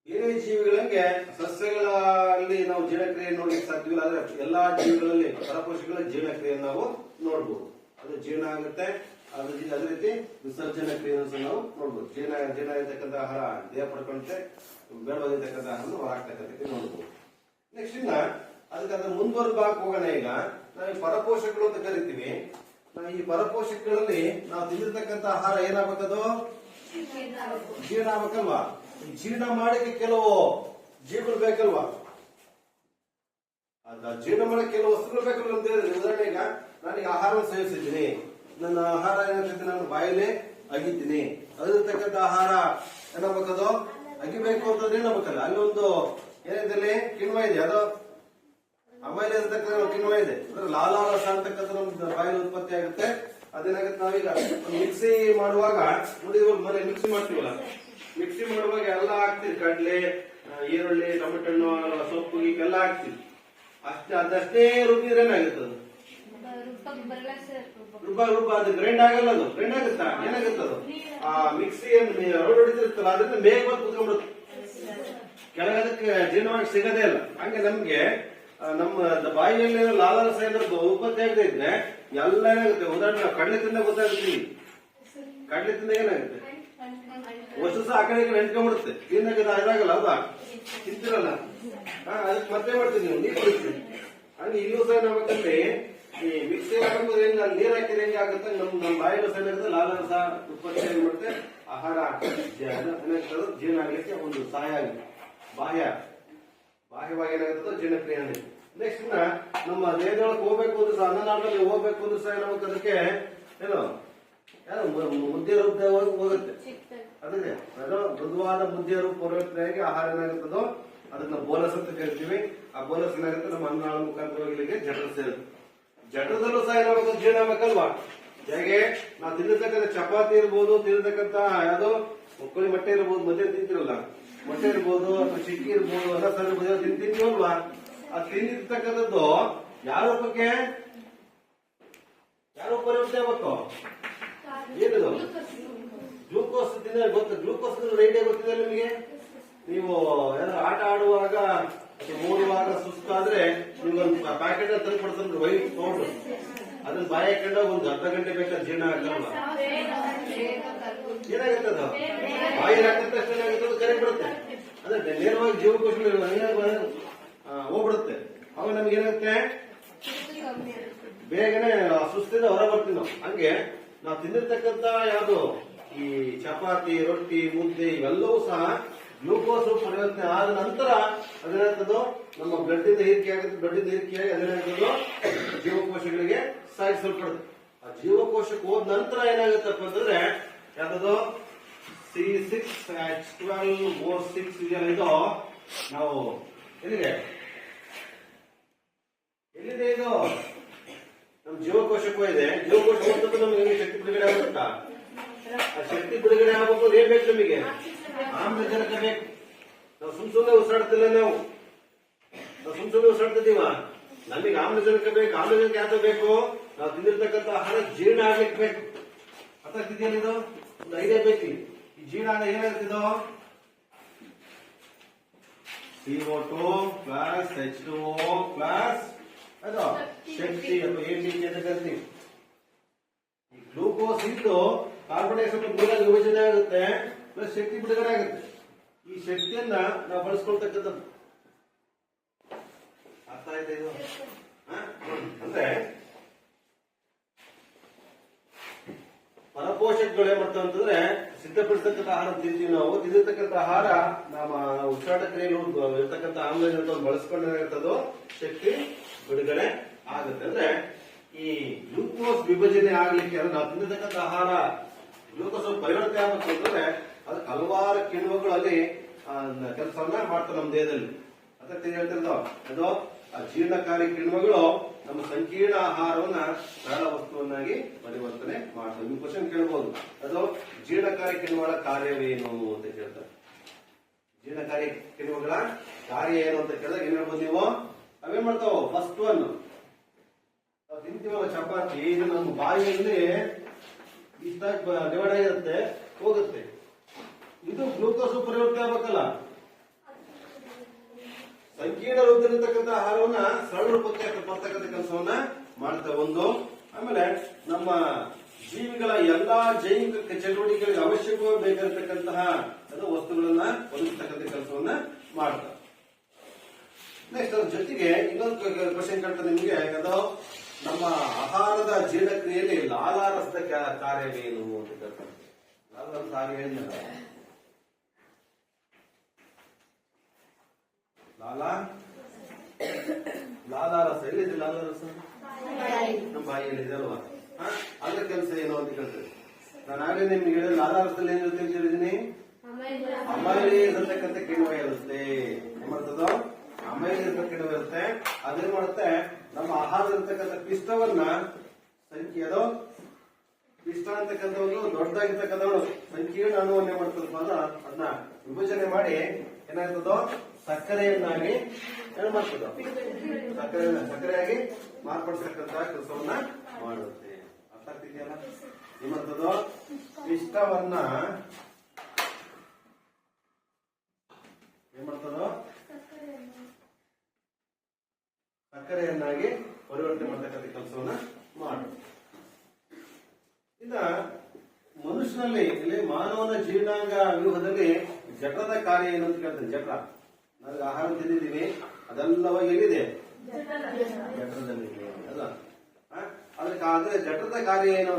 ಬೇರೆ ಜೀವಿಗಳಿಗೆ ಸಸ್ಯಗಳಲ್ಲಿ ನಾವು ಜೀರ್ಣಕ್ರಿಯೆ ನೋಡ್ಲಿಕ್ಕೆ ಸಾಧ್ಯವಿಲ್ಲ, ಆದ್ರೆ ಎಲ್ಲಾ ಜೀವಿಗಳಲ್ಲಿ ಪರಪೋಷಕಗಳ ಜೀರ್ಣಕ್ರಿಯೆಯನ್ನು ನಾವು ನೋಡ್ಬೋದು. ಅದು ಜೀರ್ಣ ಆಗುತ್ತೆ, ಅದೇ ರೀತಿ ವಿಸರ್ಜನಾ ಕ್ರಿಯೆಯನ್ನು ಸಹ ನಾವು ನೋಡ್ಬೋದು. ಜೀರ್ಣ ಆಗಿರ್ತಕ್ಕಂಥ ಆಹಾರ ದೇಹ ಪಡ್ಕೊಂಡೆ, ಬೇಡವಾಗಿರ್ತಕ್ಕಂಥ ಆಹಾರ ಹೊರಾಗ್ತಕ್ಕಂಥ ನೋಡ್ಬೋದು. ನೆಕ್ಸ್ಟ್ ಇನ್ನ ಅದಕ್ಕೆ ಮುಂದುವರೆದಾಕ್ ಹೋಗೋಣ. ಈಗ ನಾವು ಪರಪೋಷಕಗಳು ಅಂತ ಕರಿತೀವಿ. ಈ ಪರಪೋಷಕಗಳಲ್ಲಿ ನಾವು ತಿಂದಿರ್ತಕ್ಕಂಥ ಆಹಾರ ಏನಾಗಬೇಕದು ಜೀರ್ಣ ಆಗ್ಬೇಕಲ್ವಾ? ಈ ಜೀರ್ಣ ಮಾಡಕ್ಕೆ ಕೆಲವು ಜೀವಿಗಳು ಬೇಕಲ್ವಾ? ಜೀರ್ಣ ಮಾಡಕ್ಕೆ ಕೆಲವು ವಸ್ತುಗಳು ಬೇಕಲ್ವ ಅಂತ ಹೇಳಿದ್ರೆ, ಉದಾಹರಣೆಗ ನಾನೀಗ ಆಹಾರವನ್ನು ಸೇವಿಸಿದ್ದೀನಿ, ನನ್ನ ಆಹಾರ ಏನಾಗ್ತೈತೆ, ನಾನು ಬಾಯಿಲೆ ಅಗಿತೀನಿ, ಅದಿರ್ತಕ್ಕಂಥ ಆಹಾರ ಏನಾಗಬೇಕದು ಅಗಿಬೇಕು ಅಂತಂದ್ರೆ ಏನಾಗಬೇಕಲ್ಲ, ಅಲ್ಲಿ ಒಂದು ಏನಿದೆ ಕಿಣ್ವ ಇದೆ, ಅದು ಆಮೇಲೆ ಇರತಕ್ಕಂಥ ಕಿಣ್ವ ಇದೆ, ಅಂದ್ರೆ ಲಾಲಾರಸ ಅಂತಕ್ಕಂಥ ನಮ್ದು ಬಾಯಲ್ಲಿ ಉತ್ಪತ್ತಿ ಆಗುತ್ತೆ. ಅದೇನಾಗುತ್ತೆ, ನಾವೀಗ ಮಿಕ್ಸಿ ಮಾಡುವಾಗ ನೋಡಿ, ಮನೆ ಮಿಕ್ಸಿ ಮಾಡ್ತೀವಲ್ಲ, ಮಿಕ್ಸಿ ಮಾಡುವಾಗ ಎಲ್ಲ ಹಾಕ್ತಿವಿ, ಕಡ್ಲೆ, ಈರುಳ್ಳಿ, ಟೊಮೆಟೊ ಹಣ್ಣು, ಸೊಪ್ಪು ಎಲ್ಲ ಹಾಕ್ತಿವಿ. ಅದಷ್ಟೇ ರುಬ್ಬಿದ್ರೆ ಏನಾಗುತ್ತದೆ, ರುಬ್ಬ ಅದು ಗ್ರೈಂಡ್ ಆಗಲ್ಲ, ಅದು ಗ್ರೈಂಡ್ ಆಗುತ್ತಾ, ಏನಾಗುತ್ತೆ ಅದು ಆ ಮಿಕ್ಸಿ ರೋಡ್ ಹೊಡಿತಿರ್ತಲ್ಲ, ಅದರಿಂದ ಮೇಘ ಬಂದು ಕುತ್ಕೊಂಡ್ಬಿಡುತ್ತೆ, ಕೆಳಗದಕ್ಕೆ ಜೀರ್ಣವಾಗಿ ಸಿಗದೇ ಇಲ್ಲ. ಹಂಗೆ ನಮ್ಗೆ ನಮ್ಮ ಬಾಯಿಯಲ್ಲಿ ಲಾಲಾರಸ ಏನಾದ್ರು ಉತ್ಪತ್ತಿ ಆಗದೆ ಇದ್ರೆ ಎಲ್ಲ ಏನಾಗುತ್ತೆ, ಉದಾಹರಣೆ ಕಡಲೆ ತಿಂದ ಗೊತ್ತಾಗುತ್ತೆ, ಕಡಲೆ ತಿಂದ ಏನಾಗುತ್ತೆ ವರ್ಷ ಸಹ ಆ ಕಡೆ ನೆನ್ಕೊಂಡ್ಬಿಡುತ್ತೆ, ತಿಂದಾಗ ಇದಾಗಲ್ಲ, ಹೌದಾ, ತಿಂತಿರಲ್ಲ, ಅದಕ್ಕೆ ಮತ್ತೆ ಮಾಡ್ತೀವಿ ನೀವು ನೀರು ಕುಡಿಸ್ತೀವಿ. ಹಂಗೆ ಇಲ್ಲೂ ಸಹ ಏನಾಗಬೇಕಂದ್ರೆ ಈ ಮಿಕ್ಸಿ ಹಾಕೋದು ಹೆಂಗ ನೀರ್ ಹಾಕಿದ್ರೆ ಹೆಂಗೆ ಆಗುತ್ತೆ, ನಮ್ಮ ಬಾಯಿಲು ಸಹ ಏನಾಗುತ್ತೆ, ಲಾಲಾರಸ ಉತ್ಪತ್ತಿ ಏನ್ ಮಾಡುತ್ತೆ, ಆಹಾರ ಜೀರ್ಣ ಆಗ್ಲಿಕ್ಕೆ ಒಂದು ಸಹಾಯ ಆಗುತ್ತೆ. ಬಾಹ್ಯವಾಗಿ ಏನಾಗುತ್ತೋ ಜೀರ್ಣಕ್ರಿಯೆ. ನೆಕ್ಸ್ಟ್ ನಮ್ಮ ದೇಹದೊಳಗೆ ಹೋಗ್ಬೇಕು ಅಂದ್ರೆ ಸಹ, ಅನ್ನನಾಳದಲ್ಲಿ ಹೋಗ್ಬೇಕು ಅಂದ್ರೆ ಸಹ ಏನಾಗುತ್ತೆ, ಅದಕ್ಕೆ ಏನು ಮುದ್ದೆ ರೂಪದ ಹೋಗುತ್ತೆ, ಅದಕ್ಕೆ ಅದು ಮೃದುವಾದ ಮುದ್ದೆ ರೂಪ ಪರಿವರ್ತನೆಯಾಗಿ ಆಹಾರ ಏನಾಗುತ್ತದೋ ಅದನ್ನ ಬೋನಸ್ ಅಂತ ಕರಿತೀವಿ. ಆ ಬೋನಸ್ ಏನಾಗುತ್ತೆ, ನಮ್ಮ ಅನ್ನನಾಳ ಮುಖಾಂತರವಾಗಿ ಇಲ್ಲಿಗೆ ಜಠರ ಸೇರುತ್ತೆ. ಜಠರದಲ್ಲೂ ಸಹ ಏನಾಗಬೇಕು, ಜೀರ್ಣ ಆಗ್ಬೇಕಲ್ವಾ? ಹೇಗೆ ನಾವು ತಿನ್ನತಕ್ಕಂಥ ಚಪಾತಿ ಇರ್ಬೋದು, ತಿನ್ನತಕ್ಕಂಥ ಯಾವ್ದೋ ಕೋಳಿ ಮೊಟ್ಟೆ ಇರ್ಬೋದು, ಮಧ್ಯೆ ತಿಂತಿರಲ್ಲ, ಮೊಟ್ಟೆ ಇರ್ಬೋದು ಅಥವಾ ಚಿಕ್ಕಿ ಇರ್ಬೋದು, ಅನ್ನ ಸಾರು ಇರ್ಬೋದು, ತಿಂತೀವಲ್ವಾ? ಅದು ತಿಂದಿರ್ತಕ್ಕಂಥದ್ದು ಯಾವ ರೂಪಕ್ಕೆ, ಯಾವ ಪರಿವರ್ತನೆ ಆಗ್ಬೇಕು, ಏನದು ಗ್ಲೂಕೋಸ್ ತಿಂದ್ರೆ ಗೊತ್ತ, ಗ್ಲೂಕೋಸ್ ರೈಟ್ ಗೊತ್ತಿದೆ ನಿಮಗೆ. ನೀವು ಏನಾದ್ರು ಆಟ ಆಡುವಾಗ ಓಡುವಾಗ ಸುಸ್ತಾದ್ರೆ ನಿಮ್ಗೊಂದು ಪ್ಯಾಕೆಟ್ ತಂದು ಕೊಡ್ತಾರೆ, ವೈಟ್ ಪೌಡರ್, ಅದನ್ನ ಬಾಯಿ ಹಾಕೊಂಡಾಗ ಒಂದು ಅರ್ಧ ಗಂಟೆ ಬೇಕಾದ್ರೆ ಜೀರ್ಣ ಆಗಲ್ವಾ? ಏನಾಗುತ್ತೆ, ಅದು ಬಾಯಿ ಹಾಕಿದ ತಕ್ಷಣ ಏನಾಗುತ್ತೆ, ಕರೆ ಬಿಡುತ್ತೆ, ಅಂದ್ರೆ ನೇರವಾಗಿ ಜೀವಕೋಶಗಳು ಹೋಗ್ಬಿಡುತ್ತೆ. ಅವಾಗ ನಮ್ಗೆ ಏನಾಗುತ್ತೆ, ಬೇಗನೆ ಸುಸ್ತಿಂದ ಹೊರ ಬರ್ತೀವಿ ನಾವು. ಹಂಗೆ ನಾವು ತಿಂದಿರ್ತಕ್ಕಂಥ ಯಾವುದು ಈ ಚಪಾತಿ, ರೊಟ್ಟಿ, ಮುದ್ದೆ ಇವೆಲ್ಲವೂ ಸಹ ಗ್ಲೂಕೋಸ್ ಪರಿವರ್ತನೆ ಆದ ನಂತರ ಅದೇನಾಗ್ತದೋ ನಮ್ಮ ಬ್ಲಡ್ ಇಂದ ಹೀರಿಕೆ ಆಗುತ್ತೆ. ಬ್ಲಡ್ ಇಂದ ಹೀರಿಕೆಯಾಗಿ ಅದೇನಾಗ್ತದೋ ಜೀವಕೋಶಗಳಿಗೆ ಸಾಗಿಸಲ್ಪಡುತ್ತೆ. ಆ ಜೀವಕೋಶಕ್ಕೆ ಹೋದ ನಂತರ ಏನಾಗುತ್ತಪ್ಪ ಅಂತಂದ್ರೆ ಯಾವ್ದದು C6H12O6 ಇದೆಯಲ್ಲ, ಇದು ನಾವು ಎಲ್ಲಿದೆ ಇದು ನಮ್ಮ ಜೀವಕೋಶಕ್ಕೂ ಇದೆ. ಜೀವಕೋಶ ಹೋದ ನಮಗೆ ಶಕ್ತಿ ಬಿಡುಗಡೆ ಆಗುತ್ತಾ? ಆ ಶಕ್ತಿ ಬಿಡುಗಡೆ ಆಗಬೇಕು, ಏನ್ ಬೇಕು ನಮಗೆ? ಆಮ್ಲಜನಕ ಬೇಕು. ನಾವು ಸುಮ್ನೆ ಉಸಿರಾಡ್ತಿಲ್ಲ, ನಾವು ಸುಮ್ನೆ ಉಸಿರಾಡ್ತಿದ್ದೀವ, ನಮಗೆ ಆಮ್ಲಜನಕ ಬೇಕು. ಆಮ್ಲಜನಕ ಯಾವ್ದು ಬೇಕು? ನಾವು ತಿಂದಿರ್ತಕ್ಕಂಥ ಆಹಾರ ಜೀರ್ಣ ಆಗ್ಲಿಕ್ಕೆ ಬೇಕು. ಅರ್ಥಾಗ್ತಿದೆಯಲ್ಲ? ಇದು ಒಂದು ಐಡಿಯಾ ಬೇಕು. ಈ ಜೀರ್ಣ ಆಗ ಏನಾಗ್ತಿದೋ CO2 ಪ್ಲಸ್ H2O ಪ್ಲಸ್ ಅದು ಶಕ್ತಿ ಅಥವಾ ATP ಅಂತ ಕರಿತೀವಿ. ಈ ಗ್ಲೂಕೋಸ್ ಇದ್ದು ಕಾರ್ಬನ್ ಡೈಆಕ್ಸೈಡ್ ನೀರಾಗಿ ವಿಭಜನೆ ಆಗುತ್ತೆ, ಪ್ಲಸ್ ಶಕ್ತಿ ಬಿಡುಗಡೆ ಆಗುತ್ತೆ. ಈ ಶಕ್ತಿಯನ್ನ ನಾವು ಬಳಸ್ಕೊಳ್ತಕ್ಕಂಥದ್ದು. ಅರ್ಥ ಆಯ್ತಾ ಇದು? ಅಂದ್ರೆ ಪರಪೋಷಕಗಳು ಏನ್ ಮಾಡ್ತಾವ ಅಂತಂದ್ರೆ ಸಿದ್ಧಪಡಿಸ್ತಕ್ಕಂಥ ಆಹಾರ ತಿಂತೀವಿ ನಾವು. ತಿಂದಿರ್ತಕ್ಕಂಥ ಆಹಾರ ನಮ್ಮ ಉಸಿರಾಟ ಕ್ರಿಯೆಗಳು ಇರ್ತಕ್ಕಂಥ ಆಮ್ಲಜನಕವನ್ನು ಬಳಸ್ಕೊಂಡೇನಾಗುತ್ತದೋ ಶಕ್ತಿ ಬಿಡುಗಡೆ ಆಗುತ್ತೆ. ಅಂದ್ರೆ ಈ ಗ್ಲೂಕೋಸ್ ವಿಭಜನೆ ಆಗ್ಲಿಕ್ಕೆ ಅಂದ್ರೆ ನಾವು ತಿನ್ನತಕ್ಕಂಥ ಆಹಾರ ಗ್ಲೂಕೋಸ್ ಪರಿವರ್ತನೆ ಆಗಬೇಕು ಅಂತಂದ್ರೆ ಅದಕ್ಕೆ ಹಲವಾರು ಕಿಣ್ವಗಳು ಅಲ್ಲಿ ಕೆಲಸವನ್ನ ಮಾಡ್ತಾರೆ ನಮ್ಮ ದೇಹದಲ್ಲಿ. ಅದಕ್ಕೆ ಹೇಳ್ತಿರ್ತಾವ ಅದು ಆ ಜೀರ್ಣಕಾರಿ ಕಿಣ್ವಗಳು ನಮ್ಮ ಸಂಕೀರ್ಣ ಆಹಾರವನ್ನ ಸರಳ ವಸ್ತುವನ್ನಾಗಿ ಪರಿವರ್ತನೆ ಮಾಡ್ತವೆ. ನೀವು ಕ್ವಶನ್ ಕೇಳ್ಬೋದು, ಅದು ಜೀರ್ಣಕಾರಿ ಕಿಣ್ವಗಳ ಕಾರ್ಯವೇನು ಅಂತ ಕೇಳ್ತಾರೆ. ಜೀರ್ಣಕಾರಿ ಕಿಣ್ವಗಳ ಕಾರ್ಯ ಏನು ಅಂತ ಕೇಳಿದಾಗ ಏನ್ ಹೇಳ್ಬೋದು ನೀವು? ಅವೇನ್ ಮಾಡ್ತಾವ? ಫಸ್ಟ್ ಒನ್ ನಾವು ತಿಂತೀವಲ್ಲ ಚಪಾತಿ, ಇದು ನಮ್ಮ ಬಾಯಿಯಲ್ಲಿ ಇಷ್ಟ ಡಿವೈಡ್ ಆಗಿರುತ್ತೆ, ಹೋಗುತ್ತೆ. ಇದು ಗ್ಲೂಕೋಸ್ ಪರಿವರ್ತನೆ ಆಗ್ಬೇಕಲ್ಲ, ಸಂಕೀರ್ಣ ರೂಪದಲ್ಲಿರ್ತಕ್ಕಂಥ ಆಹಾರವನ್ನ ಸರಳ ರೂಪಕ್ಕೆ ಬರ್ತಕ್ಕಂಥ ಕೆಲಸವನ್ನ ಮಾಡ್ತೇವೆ ಒಂದು. ಆಮೇಲೆ ನಮ್ಮ ಜೀವಿಗಳ ಎಲ್ಲಾ ಜೈವಿಕ ಚಟುವಟಿಕೆಗಳಿಗೆ ಅವಶ್ಯಕವಾಗಿ ಬೇಕಾಗಿರ್ತಕ್ಕಂತಹ ವಸ್ತುಗಳನ್ನ ಒದಗಿಸ್ತಕ್ಕಂಥ ಕೆಲಸವನ್ನ ಮಾಡ್ತಾರೆ. ನೆಕ್ಸ್ಟ್ ಅದ್ರ ಜೊತೆಗೆ ಇನ್ನೊಂದು ಕ್ವಶನ್ ಕೇಳ್ತಾರೆ ನಿಮಗೆ, ಅದು ನಮ್ಮ ಆಹಾರದ ಜೀರ್ಣಕ್ರಿಯೆಯಲ್ಲಿ ಲಾಲಾರಸದ ಕಾರ್ಯವೇನು ಅಂತ ಕೇಳ್ತಾರೆ. ಲಾಲಾರಸ ಕಾರ್ಯ ಏನಿಲ್ಲ, ಲಾಲಾರಸ ಎಲ್ಲಿದೆ? ಲಾಲಾರಸ ನಮ್ಮ ಬಾಯಿಯಲ್ಲಿ ಇದೆ ಅಲ್ವಾ? ಅದ್ರ ಕೆಲಸ ಏನು ಅಂತ ಕೇಳ್ತೇವೆ. ನಾನು ಆಗಲೇ ನಿಮ್ಗೆ ಹೇಳಿದ ಲಾಲಾರಸದಲ್ಲಿ ಏನಿರುತ್ತೆ ಅಂತ ಹೇಳಿದೀನಿ, ಅಮೈಲೇಸ್ ಅಂತಕ್ಕಂಥ ಕಿಣ್ವ ಇರುತ್ತೆ. ಏನ್ ಮಾಡ್ತದೋ? ಅಮೈಲೇಸ್ ಅಂತ ಕಿಣ್ವ ಇರುತ್ತೆ. ಅದೇನ್ ಮಾಡುತ್ತೆ? ನಮ್ಮ ಆಹಾರ ಇರ್ತಕ್ಕಂಥ ಪಿಷ್ಟವನ್ನ ಸಂಖ್ಯೆಯದು ಪಿಷ್ಟ ಅಂತಕ್ಕಂಥ ಒಂದು ದೊಡ್ಡದಾಗಿರ್ತಕ್ಕಂಥ ಸಂಕೀರ್ಣ ಅಣುವನ್ನೇ ಮಾಡ್ತದಪ್ಪ ಅಂದ್ರೆ ಅದನ್ನ ವಿಭಜನೆ ಮಾಡಿ ಏನಾಗ್ತದೋ ಸಕ್ಕರೆಯನ್ನಾಗಿ ಏನ್ ಮಾಡ್ತದ? ಸಕ್ಕರೆಯಾಗಿ ಮಾರ್ಪಡಿಸ್ತಕ್ಕಂಥ ಕೆಲಸವನ್ನ ಮಾಡುತ್ತೆ. ಅರ್ಥ ಆಗ್ತಿದೆಯಲ್ಲ? ಏನ್ಮಾಡ್ತದೋ? ಪಿಷ್ಟವನ್ನ ಏನ್ ಮಾಡ್ತದೋ? ಸಕ್ಕರೆಯನ್ನಾಗಿ ಪರಿವರ್ತನೆ ಮಾಡ್ತಕ್ಕಂಥ ಕೆಲಸವನ್ನ ಮಾಡುತ್ತೆ. ಇನ್ನ ಮನುಷ್ಯನಲ್ಲಿ ಇಲ್ಲಿ ಮಾನವನ ಜೀರ್ಣಾಂಗ ವ್ಯೂಹದಲ್ಲಿ ಜಠರದ ಕಾರ್ಯ ಏನು ಅಂತ ಕೇಳ್ತೇನೆ. ಜಠರ, ನನಗೆ ಆಹಾರ ತಿಂದಿದ್ದೀವಿ, ಅದೆಲ್ಲವ ಎಲ್ಲಿದೆ? ಜಠರದಲ್ಲಿದೆ ಅಲ್ಲ? ಅದಕ್ಕೆ ಆದ್ರೆ ಜಠರದ ಕಾರ್ಯ ಏನು?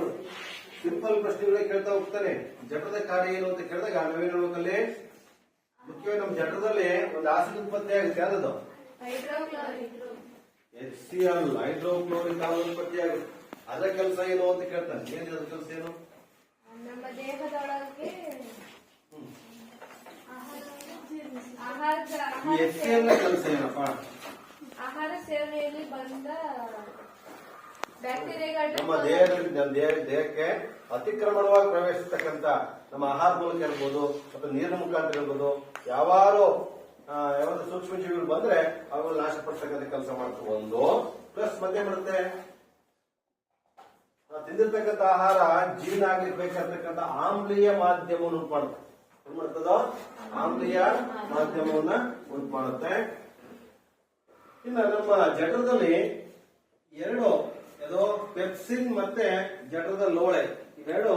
ಸಿಂಪಲ್ ಪ್ರಶ್ನೆಗಳೇ ಕೇಳ್ತಾ ಹೋಗ್ತಾನೆ. ಜಠರದ ಕಾರ್ಯ ಏನು ಅಂತ ಕೇಳಿದಾಗ ನಾವೇನ್ ಹೇಳ್ಬೇಕಲ್ಲಿ? ಮುಖ್ಯವಾಗಿ ನಮ್ಮ ಜಠರದಲ್ಲಿ ಒಂದು ಆಸಿಡ್ ಉತ್ಪತ್ತಿ ಆಗುತ್ತೆ. ಯಾವ್ದು? HCl, ಹೈಡ್ರೋಕ್ಲೋರಿಕ್ ಆಮ್ಲ ಉತ್ಪತ್ತಿ ಆಗುತ್ತೆ. ಅದರ ಕೆಲಸ ಏನು ಅಂತ ಕೇಳ್ತಾನೆ. ಏನಿದೆ ಅದ್ರ ಕೆಲಸ ಏನು? ನಮ್ಮ ದೇಹದೊಳಗೆ ಕೆಲಸ ಏನಪ್ಪ? ಆಹಾರ ಸೇವನೆಯಲ್ಲಿ ಬಂದ ಬ್ಯಾಕ್ಟೀರಿಯಾಗಳು ನಮ್ಮ ದೇಹಕ್ಕೆ ಅತಿಕ್ರಮಣವಾಗಿ ಪ್ರವೇಶಿಸತಕ್ಕಂತ ನಮ್ಮ ಆಹಾರ ಮೂಲಕ ಇರ್ಬೋದು ಅಥವಾ ನೀರಿನ ಮುಖಾಂತರ ಇರ್ಬೋದು, ಯಾವಾರು ಸೂಕ್ಷ್ಮ ಜೀವಿಗಳು ಬಂದ್ರೆ ಅವುಗಳು ನಾಶಪಡಿಸ್ತಕ್ಕಂಥ ಕೆಲಸ ಮಾಡ್ತವೆ ಒಂದು. ಪ್ಲಸ್ ಮತ್ತೆ ಮಾಡುತ್ತೆ, ತಿಂದಿರ್ತಕ್ಕಂಥ ಆಹಾರ ಜೀರ್ಣ ಆಗ್ಲಿಕ್ಕೆ ಬೇಕಾಗಿರ್ತಕ್ಕಂಥ ಆಮ್ಲೀಯ ಮಾಧ್ಯಮವನ್ನು ಉಂಟು ಮಾಡುತ್ತೆ. ಏನ್ ಮಾಡ್ತದೋ? ಆಮ್ಲೀಯ ಮಾಧ್ಯಮವನ್ನ ಉಂಟು ಮಾಡುತ್ತೆ. ಇನ್ನು ನಮ್ಮ ಜಠರದಲ್ಲಿ ಎರಡು ಏನೋ ಪೆಪ್ಸಿನ್ ಮತ್ತೆ ಜಠರದ ಲೋಳೆ ಇವೆರಡು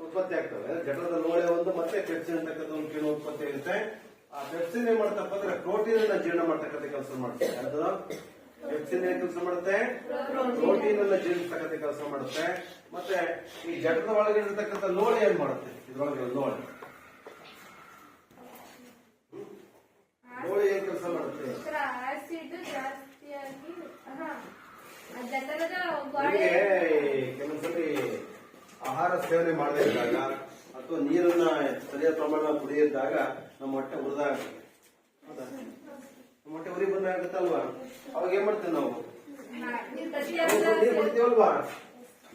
ಉತ್ಪತ್ತಿ ಆಗ್ತವೆ. ಜಠರದ ಲೋಳೆ ಒಂದು ಮತ್ತೆ ಪೆಪ್ಸಿನ್ ಅಂತಕ್ಕಂಥ ಒಂದು ಕಿಣ್ವ ಉತ್ಪತ್ತಿ ಆಗುತ್ತೆ. ಆ ಪೆಪ್ಸಿನ್ ಏನ್ ಮಾಡ್ತಪ್ಪ ಅಂದ್ರೆ ಪ್ರೋಟೀನ್ ಅನ್ನ ಜೀರ್ಣ ಮಾಡ್ತಕ್ಕಂಥ ಕೆಲಸ ಮಾಡುತ್ತೆ. ಪೆಪ್ಸಿನ್ ಏನ್ ಕೆಲಸ ಮಾಡುತ್ತೆ? ಪ್ರೋಟೀನ್ ಅನ್ನ ಜೀರ್ಣಿಸ್ತಕ್ಕಂಥ ಕೆಲಸ ಮಾಡುತ್ತೆ. ಮತ್ತೆ ಈ ಜಠರದ ಒಳಗೆ ಇರತಕ್ಕಂಥ ಲೋಳೆ ಏನ್ ಮಾಡುತ್ತೆ? ಇದ್ರೊಳಗೆ ಲೋಳೆ ಏನ್ ಕೆಲಸ ಮಾಡುತ್ತೆ? ಆಸಿಡ್ ಜಾಸ್ತಿಯಾಗಿ ಕೆಲವೊಂದ್ಸಲಿ ಆಹಾರ ಸೇವನೆ ಮಾಡದೇ ಇದ್ದಾಗ ಅಥವಾ ನೀರನ್ನ ಸರಿಯಾದ ಪ್ರಮಾಣ ಕುಡಿಯಿದ್ದಾಗ ನಮ್ಮ ಹೊಟ್ಟೆ ಉರಿದಾಗುತ್ತೆ. ಹೌದಾ? ನಮ್ಮ ಹೊಟ್ಟೆ ಉರಿ ಬಂದಾಗುತ್ತಲ್ವಾ? ಅವಾಗ ಏನ್ ಮಾಡ್ತೇವೆ ನಾವು? ನೀರು ಕುಡಿತೀವಲ್ವಾ?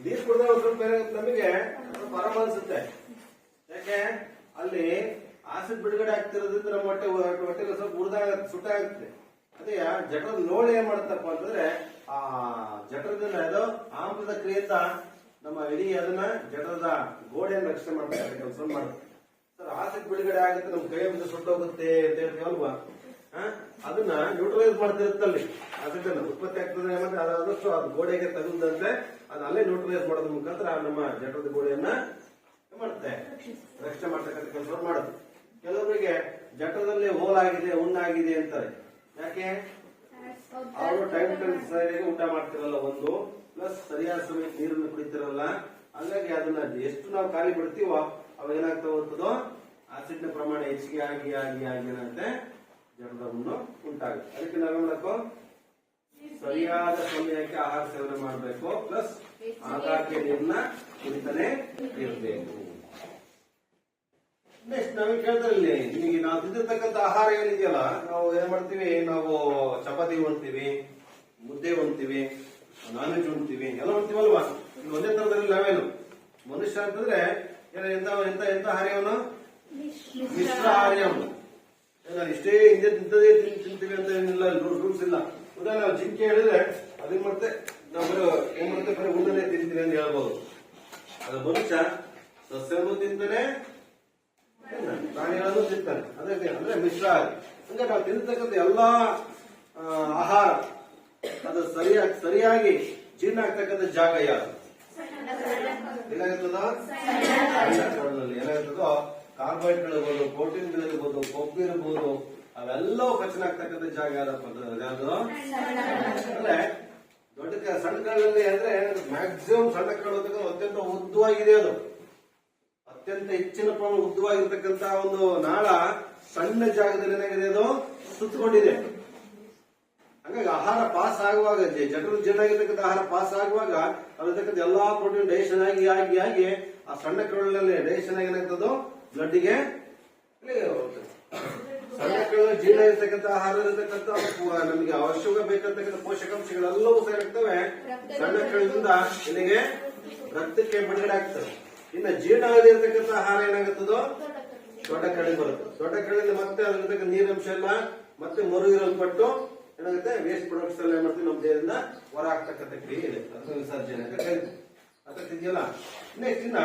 ನೀರು ಕುಡಿದಾಗ ಸ್ವಲ್ಪ ನಮಗೆ ಸ್ವಲ್ಪ ಆರಾಮ ಅನ್ಸುತ್ತೆ. ಯಾಕೆ? ಅಲ್ಲಿ ಆಸಿಡ್ ಬಿಡುಗಡೆ ಆಗ್ತಿರೋದ್ರಿಂದ ನಮ್ಮ ಹೊಟ್ಟೆಗೆ ಸ್ವಲ್ಪ ಉರಿದಾಗುತ್ತೆ, ಸುಟ್ಟಾಗುತ್ತೆ. ಅದೇ ಜಠರದ ಲೋಳೆ ಏನ್ ಮಾಡುತ್ತಪ್ಪ ಅಂತಂದ್ರೆ ಆ ಜಠರದಿಂದ ಅದು ಆಮ್ಲದ ಕ್ರಿಯೆಯಿಂದ ನಮ್ಮ ಇಡೀ ಅದನ್ನ ಜಠರದ ಗೋಡೆಯನ್ನು ರಕ್ಷಣೆ ಮಾಡ್ತಾರೆ, ಕೆಲಸ ಮಾಡುತ್ತೆ. ಸರ್ ಆಸಿಡ್ ಬಿಡುಗಡೆ ಆಗುತ್ತೆ, ನಮ್ ಕೈ ಮುಂದೆ ಸುಟ್ಟೋಗುತ್ತೆ ಅಂತ ಹೇಳ್ತೀವಲ್ವಾ? ಅದನ್ನ ನ್ಯೂಟ್ರಲೈಸ್ ಮಾಡ್ತಿರುತ್ತಲ್ಲಿ ಆಸಿಡ್ ಅನ್ನು ಉತ್ಪತ್ತಿ ಆಗ್ತದೆ. ಮತ್ತೆ ಆದಷ್ಟು ಅದು ಗೋಡೆಗೆ ತಗುದಂತೆ ಅದು ಅಲ್ಲೇ ನ್ಯೂಟ್ರಲೈಸ್ ಮಾಡೋದ್ರ ಮುಖಾಂತರ ನಮ್ಮ ಜಠರದ ಗೋಡೆಯನ್ನ ಮಾಡುತ್ತೆ, ರಕ್ಷಣೆ ಮಾಡ್ತಕ್ಕಂಥ ಕೆಲಸ ಮಾಡುತ್ತೆ. ಕೆಲವರಿಗೆ ಜಠರದಲ್ಲಿ ಹೋಲಾಗಿದೆ, ಹುಣ್ಣಾಗಿದೆ ಅಂತಾರೆ. ಯಾಕೆ? ಅವರು ಟೈಮ್ ಸರಿಯಾಗಿ ಊಟ ಮಾಡ್ತಿರಲ್ಲ ಒಂದು, ಪ್ಲಸ್ ಸರಿಯಾದ ಸಮಯಕ್ಕೆ ನೀರನ್ನು ಕುಡಿತಿರಲ್ಲ. ಹಾಗಾಗಿ ಅದನ್ನ ಎಷ್ಟು ನಾವು ಖಾಲಿ ಬಿಡ್ತೀವೋ ಅವಾಗ ಏನಾಗ್ತಾ ಹೋಗ್ತದೋ ಆಸಿಡ್ ನ ಪ್ರಮಾಣ ಹೆಚ್ಚಿಗೆ ಆಗಿ ಆಗಿ ಆಗಿ ಏನಂತೆ ಜಠರದ ಹುಣ್ಣು ಉಂಟಾಗುತ್ತೆ. ಅದಕ್ಕೆ ನಾವೇನ್ ಮಾಡಬೇಕು? ಸರಿಯಾದ ಸಮಯಕ್ಕೆ ಆಹಾರ ಸೇವನೆ ಮಾಡಬೇಕು, ಪ್ಲಸ್ ಆಗಾಗ್ಗೆ ನೀರನ್ನ ಕುಡಿತಾನೆ ಇರಬೇಕು. ನೆಕ್ಸ್ಟ್ ನಾವೇನ್ ಕೇಳ್ತಾರೆ ಇಲ್ಲಿ, ನಿಮಗೆ ನಾವು ತಿಂದಿರ್ತಕ್ಕಂಥ ಆಹಾರ ಏನಿದೆಯಲ್ಲ, ನಾವು ಏನ್ ಮಾಡ್ತೀವಿ, ನಾವು ಚಪಾತಿ ಉಣ್ತೀವಿ, ಮುದ್ದೆ ಉಣ್ತೀವಿ, ನಾನ್ ವೆಜ್ ಉಣ್ತೀವಿ, ಎಲ್ಲ ಉಣ್ತೀವಲ್ವಾ. ಇದು ಒಂದೇ ತರದಲ್ಲಿ ನಾವೇನು ಮನುಷ್ಯ ಅಂತಂದ್ರೆ ಎಂತ ಎಂತ ಎಂತ ಆಹಾರವನು ಮಿಶ್ರ ಆಹಾರ ಅವನು. ಇಷ್ಟೇ ಇಂಥದೇ ತಿಂತೀವಿ ಅಂತ ಏನಿಲ್ಲ, ರೂಲ್ಸ್ ಇಲ್ಲ. ಉದಾಹರಣೆ ನಾವು ಜಿಂಕೆ ಹೇಳಿದ್ರೆ ಅದನ್ನ ಮತ್ತೆ ನಾವು ಏನ್ ಮಾಡ್ತೇವೆ, ಬರೀ ಹುಲ್ಲನ್ನೇ ತಿಂತೀವಿ ಅಂತ ಹೇಳ್ಬೋದು. ಅದು ಮನುಷ್ಯ ಸಸ್ಯವನ್ನು ತಿಂತಾನೆ, ಪ್ರಾಣಿಗಳನ್ನು ತಿಂತಾನೆ. ಅದಕ್ಕೆ ಅಂದ್ರೆ ಮಿಶ್ರ ಆಹಾರ. ಅಂದ್ರೆ ನಾವು ತಿಂತಕ್ಕಂಥ ಎಲ್ಲಾ ಆಹಾರ ಅದು ಸರಿಯಾಗಿ ಜೀರ್ಣ ಆಗ್ತಕ್ಕಂಥ ಜಾಗ ಯಾರು ಏನಾಗುತ್ತದೋ ಏನಾಗುತ್ತದೋ, ಕಾರ್ಬೋಹೈಡ್ರೇಟ್ಗಳಿರ್ಬೋದು, ಪ್ರೋಟೀನ್ಗಳಿರ್ಬೋದು, ಕೊಬ್ಬು ಇರ್ಬೋದು, ಅವೆಲ್ಲವೂ ಪಚನ ಆಗ್ತಕ್ಕಂಥ ಜಾಗ ಯಾವ್ದಪ್ಪ ಯಾವ್ದು ಅಂದ್ರೆ ದೊಡ್ಡ ಸಣ್ಣ ಕಾಳಲ್ಲಿ ಅಂದ್ರೆ ಮ್ಯಾಕ್ಸಿಮಮ್ ಸಣ್ಣ ಕಾಳು ಅತ್ಯಂತ ಉದ್ದವಾಗಿದೆ. ಅದು ಅತ್ಯಂತ ಹೆಚ್ಚಿನ ಪ್ರಮಾಣ ಉದ್ದವಾಗಿರ್ತಕ್ಕಂಥ ಒಂದು ನಾಳ ಸಣ್ಣ ಜಾಗದಲ್ಲಿ ಏನಾಗಿದೆ, ಅದು ಸುತ್ತಕೊಂಡಿದೆ. ಹಾಗಾಗಿ ಆಹಾರ ಪಾಸ್ ಆಗುವಾಗ, ಜಠರ ಜೀರ್ಣಾಗಿರ್ತಕ್ಕಂಥ ಆಹಾರ ಪಾಸ್ ಆಗುವಾಗ ಅಲ್ಲಿರ್ತಕ್ಕಂಥ ಎಲ್ಲಾ ಪ್ರೋಟೀನ್ ಡೈಜೆಷನ್ ಆಗಿ ಆಗಿ ಆಗಿ ಆ ಸಣ್ಣ ಕರುಳಲ್ಲಿ ಡೈಜೆಷನ್ ಆಗಿ ಏನಾಗ್ತದೋ ಬ್ಲಡ್ಗೆ ಸಣ್ಣ ಕರುಳ ಜೀರ್ಣ ಇರತಕ್ಕಂಥ ಆಹಾರ ಇರತಕ್ಕಂಥ ನಮಗೆ ಅವಶ್ಯಕ ಬೇಕಾಗಿರ್ತಕ್ಕಂಥ ಪೋಷಕಾಂಶಗಳೆಲ್ಲವೂ ಸೇರಿರ್ತವೆ ಸಣ್ಣ ಕರುಳಿಂದ ಇಲ್ಲಿಗೆ ರಕ್ತಕ್ಕೆ ಬಿಡುಗಡೆ ಆಗ್ತದೆ. ಇನ್ನು ಜೀರ್ಣ ಆಗದಿರ್ತಕ್ಕಂಥ ಆಹಾರ ಏನಾಗುತ್ತದೋ ದೊಡ್ಡ ಕರಳಿಗೆ ಬರುತ್ತೆ. ದೊಡ್ಡ ಕರಳಿಂದ ಮತ್ತೆ ಅಲ್ಲಿರ್ತಕ್ಕಂಥ ನೀರಿನಂಶ ಎಲ್ಲ ಮತ್ತೆ ಮರುಗಿರಲ್ಪಟ್ಟು ಏನಾಗುತ್ತೆ, ವೇಸ್ಟ್ ಪ್ರಾಡಕ್ಟ್ಸ್ ಎಲ್ಲ ಏನ್ ಮಾಡ್ತೀವಿ ನಮ್ಮ ದೇಹದಿಂದ ಹೊರ ಆಗ್ತಕ್ಕಂಥ ಕ್ರಿಯೆ ಇದೆ, ಅದು ವಿಸರ್ಜನೆ ಅಂತ ಕರೀತೀವಿ. ಅರ್ಥಕ್ಕಿದೆಯಲ್ಲ. ನೆಕ್ಸ್ಟ್ ಇನ್ನ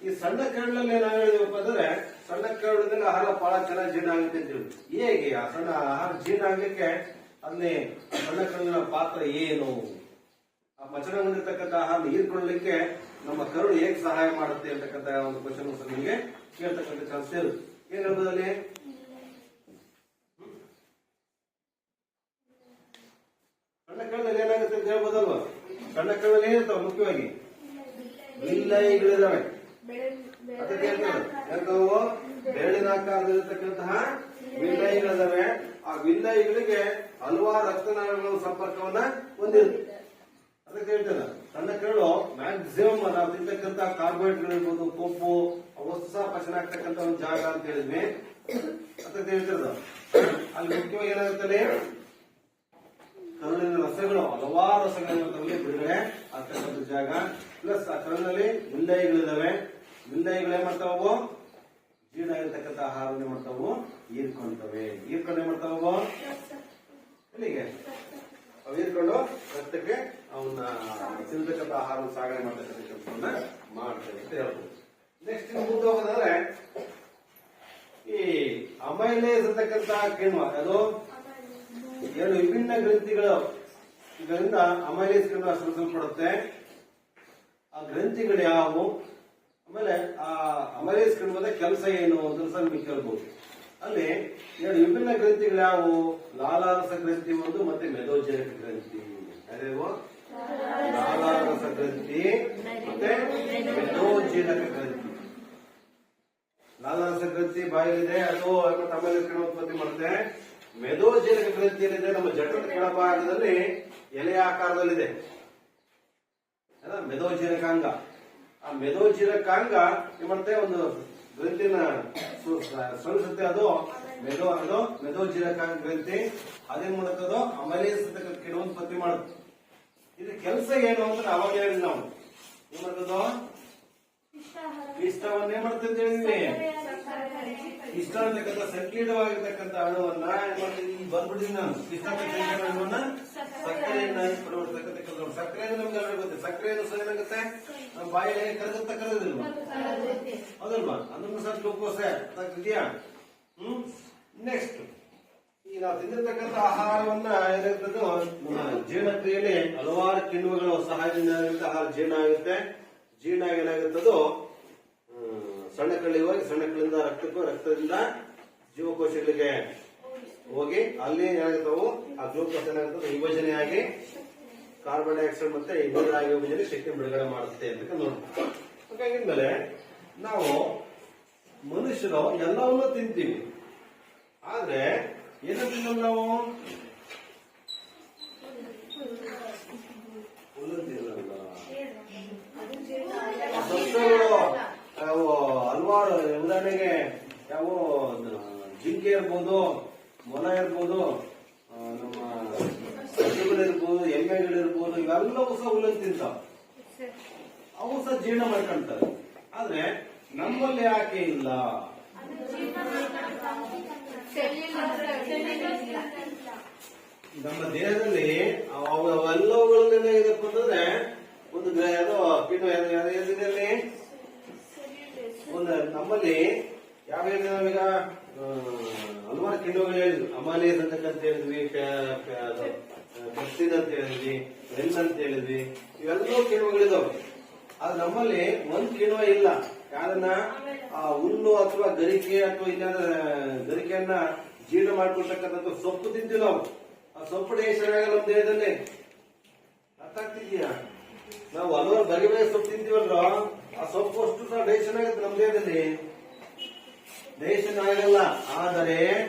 ಈ ಸಣ್ಣ ಕರಳಲ್ಲಿ ಏನ್ ಹೇಳಿದೀವಪ್ಪ ಅಂದ್ರೆ, ಸಣ್ಣ ಕರಳದಲ್ಲಿ ಆಹಾರ ಬಹಳ ಚೆನ್ನಾಗಿ ಜೀರ್ಣ ಆಗುತ್ತೆ ಅಂತ ಹೇಳಿ. ಹೇಗೆ ಆ ಸಣ್ಣ ಆಹಾರ ಜೀರ್ಣ ಆಗ್ಲಿಕ್ಕೆ ಅಲ್ಲಿ ಸಣ್ಣ ಕರಳಿನ ಪಾತ್ರ ಏನು, ಆ ಪಚನಗೊಂಡಿರ್ತಕ್ಕಂಥ ಆಹಾರ ಹೀರ್ಕೊಳ್ಳಲಿಕ್ಕೆ ನಮ್ಮ ಕರುಳು ಹೇಗೆ ಸಹಾಯ ಮಾಡುತ್ತೆ ಅಂತಕ್ಕಂಥ ಒಂದು ಕ್ವಶನ್ ನಿಮಗೆ ಕೇಳ್ತಕ್ಕಂಥ ಚಾನ್ಸ್ ಇರುತ್ತೆ. ಏನ್ ಹೇಳ್ಬೋದಲ್ಲಿ, ಸಣ್ಣ ಕರಳಲ್ಲಿ ಏನಾಗುತ್ತೆ ಅಂತ ಹೇಳ್ಬೋದಲ್ವಾ. ಸಣ್ಣ ಕರಳಲ್ಲಿ ಏನಿರ್ತಾವ, ಮುಖ್ಯವಾಗಿ ವಿಲ್ಲೈಗಳಿದಾವೆ. ಅದಕ್ಕೆ ಹೇಳ್ತಾವು ಬೆರಳಿನಾಕಾರದಲ್ಲಿರ್ತಕ್ಕಂತಹ ವಿಲ್ಲೈಗಳಿದಾವೆ. ಆ ವಿಲ್ಲೈಗಳಿಗೆ ಹಲವಾರು ರಕ್ತನಾಳಗಳ ಸಂಪರ್ಕವನ್ನ ಹೊಂದಿರುತ್ತೆ. ಅದಕ್ಕೆ ಹೇಳ್ತೇನೆ ಸಣ್ಣ ಕರಳು ಮ್ಯಾಕ್ಸಿಮಮ್ ನಾವು ತಿಂತಕ್ಕಂತ ಕಾರ್ಬೋಹೈಡ್ರೇಟ್ ಇರ್ಬೋದು, ಕೊಬ್ಬು, ವಸ್ತು ಸಹ ಪಚನ ಆಗ್ತಕ್ಕಂಥ ಒಂದು ಜಾಗ ಅಂತ ಹೇಳಿದ್ವಿ. ಅದಕ್ಕೆ ಹೇಳ್ತಿರೋದು ಅಲ್ಲಿ ಮುಖ್ಯವಾಗಿ ಏನಾಗುತ್ತದೆ, ಕರುಳಿನ ರಸಗಳು, ಹಲವಾರು ರಸಗಳಿರ್ತವೆ ಬಿಡುಗಡೆ ಆಗ್ತಕ್ಕಂಥ ಜಾಗ. ಪ್ಲಸ್ ಆ ಕರುಳಿನಲ್ಲಿ ವಿಲ್ಲೈಗಳಿದಾವೆ. ವಿಲ್ಲೈಗಳು ಏನ್ ಮಾಡ್ತಾವು, ಜೀರ್ಣ ಆಗಿರ್ತಕ್ಕಂಥ ಆಹಾರವನ್ನು ಮಾಡ್ತಾವು ಹೀರ್ಕೊಂತವೆ. ಹೀರ್ಕೊಂಡು ಏನ್ ಮಾಡ್ತಾವು, ಇಲ್ಲಿಗೆ ಅವು ಹೀರ್ಕೊಂಡು ರಕ್ತಕ್ಕೆ ಅವನ್ನ ತಿಂತಕ್ಕಂಥ ಆಹಾರವನ್ನು ಸಾಗಣೆ ಮಾಡ್ತಕ್ಕಂಥ ಕೆಲಸವನ್ನ ಮಾಡ್ತೇವೆ ಅಂತ ಹೇಳ್ಬೋದು. ನೆಕ್ಸ್ಟ್ ಮುಂದೆ ಹೋಗೋದಾದ್ರೆ ಈ ಅಮೈಲೇಸ್ ಅಂತಕ್ಕಂಥ ಕಿಣ್ವ, ಅದು ಎರಡು ವಿಭಿನ್ನ ಗ್ರಂಥಿಗಳು ಇದರಿಂದ ಅಮೈಲೇಸ್ ಕಿಣ್ವ ಸೃಷ್ಟಿಸಲ್ಪಡುತ್ತೆ. ಆ ಗ್ರಂಥಿಗಳು ಯಾವುವು, ಆಮೇಲೆ ಆ ಅಮೈಲೇಸ್ ಕಿಣ್ವದ ಕೆಲಸ ಏನು ಅಂತ ನಿಮಗೆ ಕೇಳ್ಬೋದು. ಅಲ್ಲಿ ಎರಡು ವಿಭಿನ್ನ ಗ್ರಂಥಿಗಳು ಯಾವುವು, ಲಾಲಾರಸ ಗ್ರಂಥಿ ಒಂದು ಮತ್ತೆ ಮೆದೋಜನಕ ಗ್ರಂಥಿ. ಅದೇವು ಲಾಲಾರಸ ಗ್ರಂಥಿ ಮತ್ತೆ ಮೆದೋಜನಕ ಗ್ರಂಥಿ. ಲಾಲಾರಸ ಗ್ರಂಥಿ ಬಾಯಲ್ಲಿದೆ, ಅದು ಅಮೈಲೇಸ್ ಕಿಣ್ವ ಉತ್ಪತ್ತಿ ಮಾಡುತ್ತೆ. ಮೆದೋಜನಕ ಗ್ರಂಥಿ ಏನಿದೆ ನಮ್ಮ ಜಠರದ ಕೆಳಭಾಗದಲ್ಲಿ ಎಲೆ ಆಕಾರದಲ್ಲಿದೆ, ಮೆದೋಜನಕಾಂಗ. ಆ ಮೆದೋಜನಕಾಂಗ ಏನ್ ಮಾಡುತ್ತೆ, ಒಂದು ಗ್ರಂಥಿನ ಸಲ್ಲಿಸುತ್ತೆ. ಅದು ಮೆದೋಜನಕಾಂಗ ಗ್ರಂಥಿ. ಅದೇನ್ ಮಾಡುತ್ತದೋ ಅಮೈಲೇಸ್ ಕಿಣ್ವೋತ್ಪತ್ತಿ ಮಾಡುತ್ತೆ. ಇದು ಕೆಲಸ ಏನು ಅಂತ ಅವಾಗ ಹೇಳಿದ್ವಿ ನಾವು. ಏನ್ ಮಾಡ್ತದೋ, ಪಿಷ್ಟವನ್ನ ಏನ್ ಮಾಡುತ್ತೆ ಅಂತ ಹೇಳಿದ್ವಿ. ಪಿಷ್ಟ ಅಂತಕ್ಕಂಥ ಸಂಕೀರ್ಣವಾಗಿರ್ತಕ್ಕಂಥ ಅಣುವನ್ನ ಬಂದ್ಬಿಟ್ಟಿದ್ದೀನಿ ನಾನು. ಪಿಷ್ಟ ಅಣುವನ್ನ ಸಕ್ಕರೆಯನ್ನಾಗಿ ಪರಿವರ್ತಿಸ್ತಕ್ಕಂಥ ಕೆಲಸ. ಸಕ್ಕರೆ ನಮ್ಗೆ ಗೊತ್ತೆ, ಸಕ್ಕರೆಯನ್ನು ಸಹ ಏನಾಗುತ್ತೆ ನಮ್ಮ ಬಾಯಿಗೆ ಕರಗುದಿಲ್ವಾ, ಹೌದಲ್ವಾ. ಅದನ್ನು ಸಹ ಗ್ಲೂಕೋಸ್ ಇದೆಯಾ. ನೆಕ್ಸ್ಟ್ ಈ ನಾವು ತಿಂದಿರ್ತಕ್ಕಂಥ ಆಹಾರವನ್ನ ಏನಾಗ್ತದೋ ಜೀರ್ಣಕ್ರಿಯೆಯಲ್ಲಿ ಹಲವಾರು ಕಿಣ್ವಗಳ ಸಹಾಯದಿಂದ ಆಹಾರ ಜೀರ್ಣ ಆಗುತ್ತೆ. ಜೀರ್ಣ ಏನಾಗುತ್ತದೋ ಸಣ್ಣ ಕರಳಿಗೆ ಹೋಗಿ ಸಣ್ಣ ಕರಳಿಂದ ರಕ್ತಕ್ಕೂ, ರಕ್ತದಿಂದ ಜೀವಕೋಶಗಳಿಗೆ ಹೋಗಿ ಅಲ್ಲಿ ಏನಾಗುತ್ತವು ಆ ಗ್ಲೂಕೋಸ್ ಏನಾಗುತ್ತದೆ ವಿಭಜನೆಯಾಗಿ ಕಾರ್ಬನ್ ಡೈಆಕ್ಸೈಡ್ ಮತ್ತೆ ನೀರಾಗಿ ವಿಭಜನೆ ಶಕ್ತಿ ಬಿಡುಗಡೆ ಮಾಡುತ್ತೆ ಅಂತ ನೋಡ್ತೀವಿ. ಹಾಗಾಗಿದ್ಮೇಲೆ ನಾವು ಮನುಷ್ಯರು ಎಲ್ಲವನ್ನೂ ತಿಂತೀವಿ, ಆದ್ರೆ ಏನು ತಿನ್ನೋದು ನಾವು, ಹಲವಾರು ಉದಾಹರಣೆಗೆ ಯಾವ ಜಿಂಕೆ ಇರ್ಬೋದು, ಮೊಲ ಇರ್ಬೋದು, ನಮ್ಮ ಹಸುಗಳಿರ್ಬೋದು, ಎಮ್ಮೆಗಳಿರ್ಬೋದು, ಇವೆಲ್ಲವೂ ಸಹ ಹುಲ್ಲನ್ನು ತಿಂತಾವ. ಅವು ಸಹ ಜೀರ್ಣ ಮಾಡ್ಕೊಂತಾರೆ. ಆದ್ರೆ ನಮ್ಮಲ್ಲಿ ಯಾಕೆ ಇಲ್ಲ? ನಮ್ಮ ದೇಹದಲ್ಲಿ ಅವೆಲ್ಲವುಗಳನ್ನ ಏನಪ್ಪ ಅಂತಂದ್ರೆ ಒಂದು ಯಾವುದೋ ಏನಿದೆ ಒಂದು ನಮ್ಮಲ್ಲಿ ಯಾವ ನಾವೀಗ ಹಲವಾರು ಕಿಣ್ವಗಳು ಹೇಳಿದ್ವಿ. ಅಮಾಲೇಸ್ ಅಂತಕ್ಕಂತ ಹೇಳಿದ್ವಿ, ಪೆಪ್ಸಿನ್ ಅಂತ ಹೇಳಿದ್ವಿ, ರೆನ್ ಅಂತ ಹೇಳಿದ್ವಿ. ಇವೆಲ್ಲವೂ ಕಿಣ್ವಗಳಿದಾವೆ. ಆದ್ರೆ ನಮ್ಮಲ್ಲಿ ಒಂದ್ ಕಿಣ್ವ ಇಲ್ಲ. ಯಾರನ್ನ ಆ ಹುಲ್ಲು ಅಥವಾ ಗರಿಕೆ ಅಥವಾ ಇಲ್ಲಾಂದ್ರೆ ಗರಿಕೆಯನ್ನ ಜೀರ್ಣ ಮಾಡ್ಕೊಳ್ತಕ್ಕಂಥ ಸೊಪ್ಪು ತಿಂತೀವಿ ನಾವು. ಆ ಸೊಪ್ಪು ಡೈಜೆಷನ್ ಆಗಲ್ಲ ನಮ್ಮ ದೇಹದಲ್ಲಿ. ಅರ್ಥ ಆಗ್ತಿದ್ಯಾ? ನಾವು ಹಲವಾರು ಬಗೆ ಬಗೆ ಸೊಪ್ಪು ತಿಂತೀವಲ್ರ, ಆ ಸೊಪ್ಪು ಅಷ್ಟು ಸಹ ಡೈಜೆಷನ್ ಆಗುತ್ತೆ ನಮ್ಮ ದೇಹದಲ್ಲಿ. ಡೈಜೆಷನ್ ಆಗಲ್ಲ. ಆದರೆ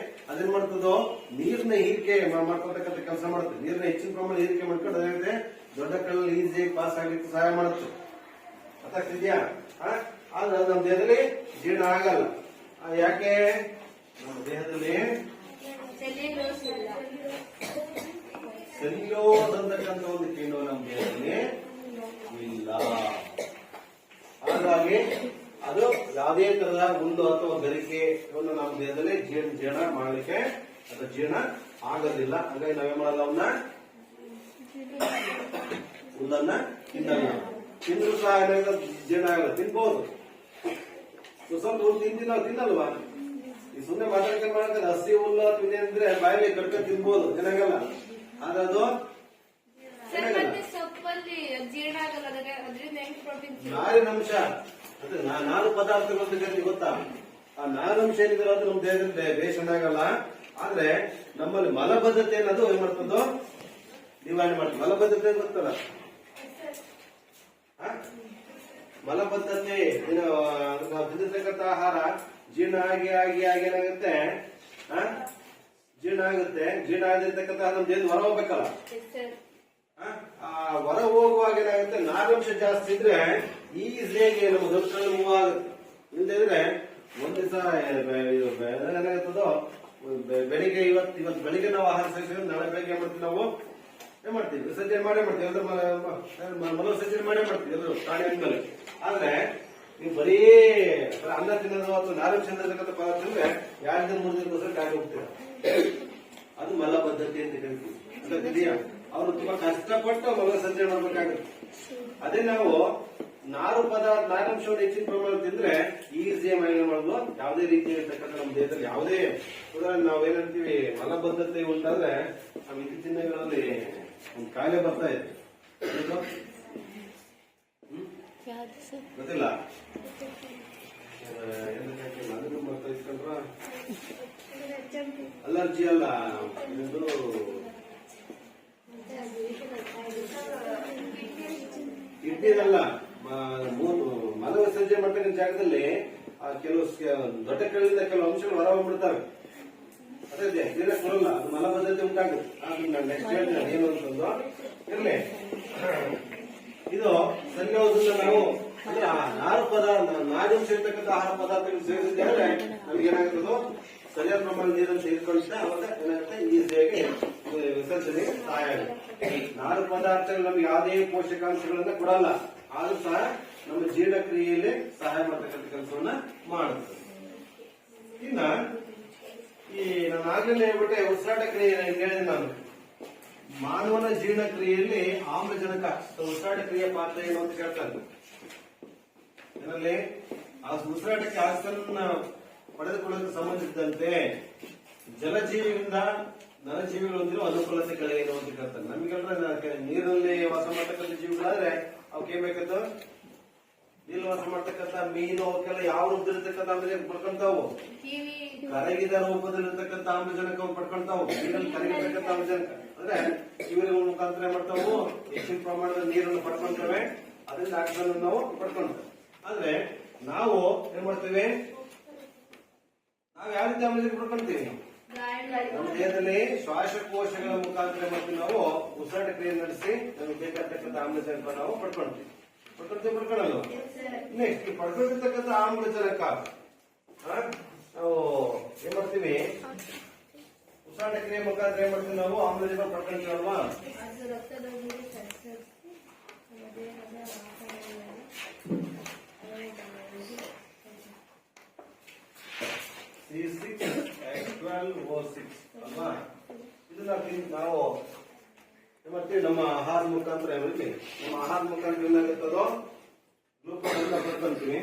ಅದೇನ್ ಮಾಡ್ತದೋ ನೀರ್ನ ಹೀರಿಕೆ ಮಾಡ್ಕೊಳ್ತಕ್ಕಂಥ ಕೆಲಸ ಮಾಡುತ್ತೆ. ನೀರ್ನ ಹೆಚ್ಚಿನ ಪ್ರಮಾಣ ಹೀರಿಕೆ ಮಾಡ್ಕೊಂಡು ಅದೇ ದೊಡ್ಡ ಕಲ್ಲಲ್ಲಿ ಈಸಿಯಾಗಿ ಪಾಸ್ ಆಗ್ಲಿಕ್ಕೆ ಸಹಾಯ ಮಾಡುತ್ತೆ. ಅರ್ಥ ಆಗ್ತಿದ್ಯಾ? ಆದ್ರೆ ನಮ್ಮ ದೇಹದಲ್ಲಿ ಜೀರ್ಣ ಆಗಲ್ಲ. ಯಾಕೆ? ನಮ್ಮ ದೇಹದಲ್ಲಿ ಸೆಲ್ಯುಲೋಸ್ ಅಂತಕ್ಕಂಥ ಒಂದು ಕಿಣ್ವ ನಮ್ಮ ದೇಹದಲ್ಲಿ ಇಲ್ಲ. ಹಾಗಾಗಿ ಅದು ಯಾವುದೇ ತರಹದ ಹುಲ್ಲು ಅಥವಾ ಗರಿಕೆ ಇವನ್ನು ನಮ್ಮ ದೇಹದಲ್ಲಿ ಜೀರ್ಣ ಮಾಡಲಿಕ್ಕೆ ಅಥವಾ ಜೀರ್ಣ ಆಗೋದಿಲ್ಲ. ಹಾಗಾಗಿ ನಾವೇನ್ ಮಾಡಲ್ಲ, ಅವನ್ನ ಹುಲ್ಲನ್ನ ತಿನ್ನಲ್ಲ. ತಿಂದ್ರು ಸಹ ಜೀರ್ಣ ಆಗಲ್ಲ. ತಿನ್ಬಹುದು, ಸ್ವಲ್ಪ ಹುಲ್ಲು ತಿನ್ನಲ್ವಾ? ಈ ಸುಮ್ಮನೆ ಮಾತಾಡ್ಕೊಂಡು ಮಾಡ್ತಾರೆ. ಹಸಿ ಹುಲ್ಲು ತಿನ್ನಿ ಅಂದ್ರೆ ಬಾಯಲ್ಲಿ ಕಡ್ಕೊಂಡು ತಿನ್ಬಹುದು, ಚೆನ್ನಾಗಲ್ಲ. ಆದ್ರೆ ಅದು ನಾರಿನಂಶ ಅಂದ್ರೆ ನಾರು ಪದಾರ್ಥಗಳು ಗೊತ್ತಾ? ಆ ನಾರಿನಂಶ ಏನಿದ್ರೆ ಅದು ನಮ್ಮ ದೇಹದಲ್ಲಿ ಬೇಷನ್ ಆಗಲ್ಲ. ಆದ್ರೆ ನಮ್ಮಲ್ಲಿ ಮಲಬದ್ಧತೆ ಅನ್ನೋದು ಏನ್ ಮಾಡ್ತದೋ ನಿವಾರಣೆ ಮಾಡ್ತದೆ. ಮಲಬದ್ಧತೆ ಗೊತ್ತಲ್ಲ? ಮಲಬದ್ಧತೆ ತಿಂದಿರ್ತಕ್ಕಂಥ ಆಹಾರ ಜೀರ್ಣ ಆಗಿ ಆಗಿ ಆಗಿ ಏನಾಗುತ್ತೆ? ಜೀರ್ಣ ಆಗುತ್ತೆ. ಜೀರ್ಣ ಆಗಿರ್ತಕ್ಕಂಥ ನಮ್ಮ ದೇಹದ ಹೊರ ಹೋಗ್ಬೇಕಲ್ಲ. ಆ ಹೊರ ಹೋಗುವಾಗ ಏನಾಗುತ್ತೆ? ನಾರಿನಂಶ ಜಾಸ್ತಿ ಇದ್ರೆ ಈಸಿಯಾಗಿ ನಮ್ಮ ದೊಡ್ಡ ಮೂವ್ ಆಗುತ್ತೆ. ಇಲ್ಲದಿದ್ರೆ ಒಂದ್ ದಿವಸ ಏನಾಗುತ್ತದೋ ಬೆಳಿಗ್ಗೆ ಇವತ್ತು ಬೆಳಿಗ್ಗೆ ನಾವು ಆಹಾರ ಸೇವಿಸಿದ್ರೆ ನಾಳೆ ಬೆಳಿಗ್ಗೆ ಮಾಡ್ತೀವಿ. ನಾವು ಏನ್ ಮಾಡ್ತೀವಿ? ವಿಸರ್ಜನೆ ಮಾಡೇ ಮಾಡ್ತೀವಿ. ಅಂದ್ರೆ ಮನೋಸರ್ಜನೆ ಮಾಡೇ ಮಾಡ್ತೀವಿ ಎಲ್ಲರೂ ಪ್ರಾಣಿ ಅಂದ್ಮೇಲೆ. ಆದ್ರೆ ನೀವು ಬರೀ ಅನ್ನ ತಿನ್ನೋದು ಅಥವಾ ನಾರಿನಂಶ ತಿನ್ನತಕ್ಕಂಥ ಪದಾರ್ಥ ತಿಂದ್ರೆ 2 ದಿನ 3 ದಿನಕ್ಕೋಸ್ಕರ ಕಾಯಿ ಹೋಗ್ತೀರ. ಅದು ಮಲಬದ್ಧತೆ ಅಂತ ಹೇಳ್ತೀವಿ. ಅವರು ತುಂಬಾ ಕಷ್ಟಪಟ್ಟು ಮಲಸರ್ಜನೆ ಮಾಡ್ಬೇಕಾಗುತ್ತೆ. ಅದೇ ನಾವು ನಾರಿನಂಶವನ್ನು ಹೆಚ್ಚಿನ ಪ್ರಮಾಣ ತಿಂದ್ರೆ ಈಸಿಯಾಗಿ ಮೈಂಟೈನ್ ಮಾಡೋದು. ಯಾವುದೇ ರೀತಿಯಾಗಿರ್ತಕ್ಕಂಥ ನಮ್ಮ ದೇಹದಲ್ಲಿ ಯಾವುದೇ ಉದಾಹರಣೆ ನಾವೇನಂತೀವಿ ಮಲಬದ್ಧತೆ ಉಂಟಾದ್ರೆ ನಾವು ಇತ್ತೀಚಿನ ದಿನಗಳಲ್ಲಿ ಒಂದು ಕಾಯಿಲೆ ಬರ್ತಾ ಇದೆ. ಗೊತ್ತಿಲ್ಲ? ಅಲರ್ಜಿ ಅಲ್ಲ, ಇದು ಕಿಡ್ನಿದಲ್ಲ. ಮಲ ವಿಸರ್ಜನೆ ಮಾಡ್ತಕ್ಕಂಥ ಜಾಗದಲ್ಲಿ ಕೆಲವು ದೊಡ್ಡ ಕಲ್ಲಿಂದ ಕೆಲವು ಅಂಶಗಳು ಹೊರ ಹೋಗ್ಬಿಡ್ತವೆ. ಅದೇ ಜೀರ್ಣಕ್ಕೆ ಬರಲ್ಲ. ಅದು ಮಲಬದ್ಧತೆ ಉಂಟಾಗುತ್ತೆ. ನಾನು ನೆಕ್ಸ್ಟ್ ಹೇಳ್ತೀನಿ ಏನು ಅಂತಂದು ಇರ್ಲಿ. ಇದು ಸರಿಯಾದ ನಾವು ಅಂದ್ರೆ ನಾರಿನಂಶ ಇರ್ತಕ್ಕಂಥ ಆಹಾರ ಪದಾರ್ಥಗಳು ಸೇರಿಸಿದ್ರೆ ನಮ್ಗೆ ಏನಾಗುತ್ತದೋ ಸರಿಯಾದ ಪ್ರಮಾಣ ನೀರನ್ನು ಸೇರಿಕೊಳ್ಳುತ್ತೆ. ಅವಾಗ ಏನಾಗುತ್ತೆ? ಈಸಿಯಾಗಿ ವಿಸರ್ಜನೆಗೆ ಸಹಾಯ ಆಗುತ್ತೆ. ನಾರು ಪದಾರ್ಥಗಳು ನಮ್ಗೆ ಯಾವುದೇ ಪೋಷಕಾಂಶಗಳನ್ನ ಕೊಡಲ್ಲ, ಆದ್ರೂ ಸಹ ನಮ್ಮ ಜೀರ್ಣಕ್ರಿಯೆಯಲ್ಲಿ ಸಹಾಯ ಮಾಡತಕ್ಕಂಥ ಕೆಲಸವನ್ನ ಮಾಡುತ್ತೆ. ಇನ್ನ ಈ ನಾನು ಆಗ್ಲೇ ಹೇಳ್ಬಿಟ್ಟೆ ಉಸಿರಾಟ ಕ್ರಿಯೆ ಹೇಳಿದೆ ನಾನು. ಮಾನವನ ಜೀರ್ಣಕ್ರಿಯೆಯಲ್ಲಿ ಆಮ್ಲಜನಕ ಉಸಿರಾಟ ಕ್ರಿಯೆ ಪಾತ್ರ ಏನು ಅಂತ ಕೇಳ್ತಾರೆ. ಇದರಲ್ಲಿ ಆ ಉಸಿರಾಟಕ್ಕೆ ಆಕ್ಸಿಜನ್ ಪಡೆದುಕೊಳ್ಳಲು ಸಂಬಂಧಿಸಿದಂತೆ ಜಲಜೀವಿಗಳಿಂದ ನರಜೀವಿಗಳು ಹೊಂದಿರುವ ಅನುಕೂಲತೆಗಳೇನು ಅಂತ ಕೇಳ್ತಾರೆ. ನಮಗೆಲ್ಲರ ನೀರಲ್ಲಿ ವಾಸ ಮಾಡ್ತಕ್ಕಂಥ ಜೀವಿಗಳಾದ್ರೆ ಅವಕ್ಕೆ ಏನ್ ಬೇಕತ್ತು? ನೀರು ವಾಸ ಮಾಡ್ತಕ್ಕಂಥ ಮೀನು ಅವಕ್ಕೆಲ್ಲ ಯಾವ ರೂಪದಲ್ಲಿರ್ತಕ್ಕಂಥ ಆಮ್ಲಜನಕ ಪಡ್ಕೊಂತಾವು? ಕರಗಿದ ರೂಪದಲ್ಲಿರ್ತಕ್ಕಂಥ ಆಮ್ಲಜನಕ ಪಡ್ಕೊಂತಾವು. ನೀರಲ್ಲಿ ಕರಗಿರ್ತಕ್ಕಂಥ ಆಮ್ಲಜನಕ ಅಂದ್ರೆ ಕಿವಿಗಳ ಮುಖಾಂತರ ಮಾಡ್ತಾವು ಹೆಚ್ಚಿನ ಪ್ರಮಾಣದ ನೀರನ್ನು ಪಡ್ಕೊಂತೇವೆ. ಅದರಿಂದ ಆಕ್ಸಿಜನ್ ನಾವು ಪಡ್ಕೊಂತೇವೆ. ಆದ್ರೆ ನಾವು ಏನ್ ಮಾಡ್ತೇವೆ? ನಾವು ಯಾವ ರೀತಿ ಆಮ್ಲಜನಕ ಪಡ್ಕೊಂತೀವಿ? ನಮ್ಮ ದೇಹದಲ್ಲಿ ಶ್ವಾಸಕೋಶಗಳ ಮುಖಾಂತರ ಮತ್ತು ನಾವು ಉಸಿರಾಟ ಕ್ರಿಯೆ ನಡೆಸಿ ನಮಗೆ ಬೇಕಾಗ್ತಕ್ಕಂಥ ಆಮ್ಲಜನಕ ನಾವು ಪಡ್ಕೊಳ್ತೀವಿ. ಪಡ್ಕೊಳ್ತೀವಿ, ಪಡ್ಕೊಳ್ಳಲ್ಲ? ನೆಕ್ಸ್ಟ್ ಪಡ್ಕೊಂಡಿರ್ತಕ್ಕಂಥ ಆಮ್ಲಜನಕ ನಾವು ಏನ್ ಮಾಡ್ತೀವಿ, ಉಸಿರಾಟ ಕ್ರಿಯೆ ಮುಖಾಂತರ ಏನ್ ಮಾಡ್ತೀವಿ ನಾವು ಆಮ್ಲಜನಕ ಪಡ್ಕೊಂತೀವಲ್ವಾ. ಅದು ರಕ್ತದೊಂದಿಗೆ ಸಂಚರಿಸಿ ನಮ್ಮ ದೇಹದ ಆಕಾರಗಳಲ್ಲಿ C6H12O6 ಅಲ್ವಾ. ಇದನ್ನ ನಾವು ಏನ್ ಮಾಡ್ತೀವಿ ನಮ್ಮ ಆಹಾರ ಮುಖಾಂತರ ನಮ್ಮ ಆಹಾರ ಮುಖಾಂತರ ಏನಾಗುತ್ತದೋ ಗ್ಲೂಕೋಸ್ ಅಂತ ಪಡ್ಕೊಂತೀವಿ.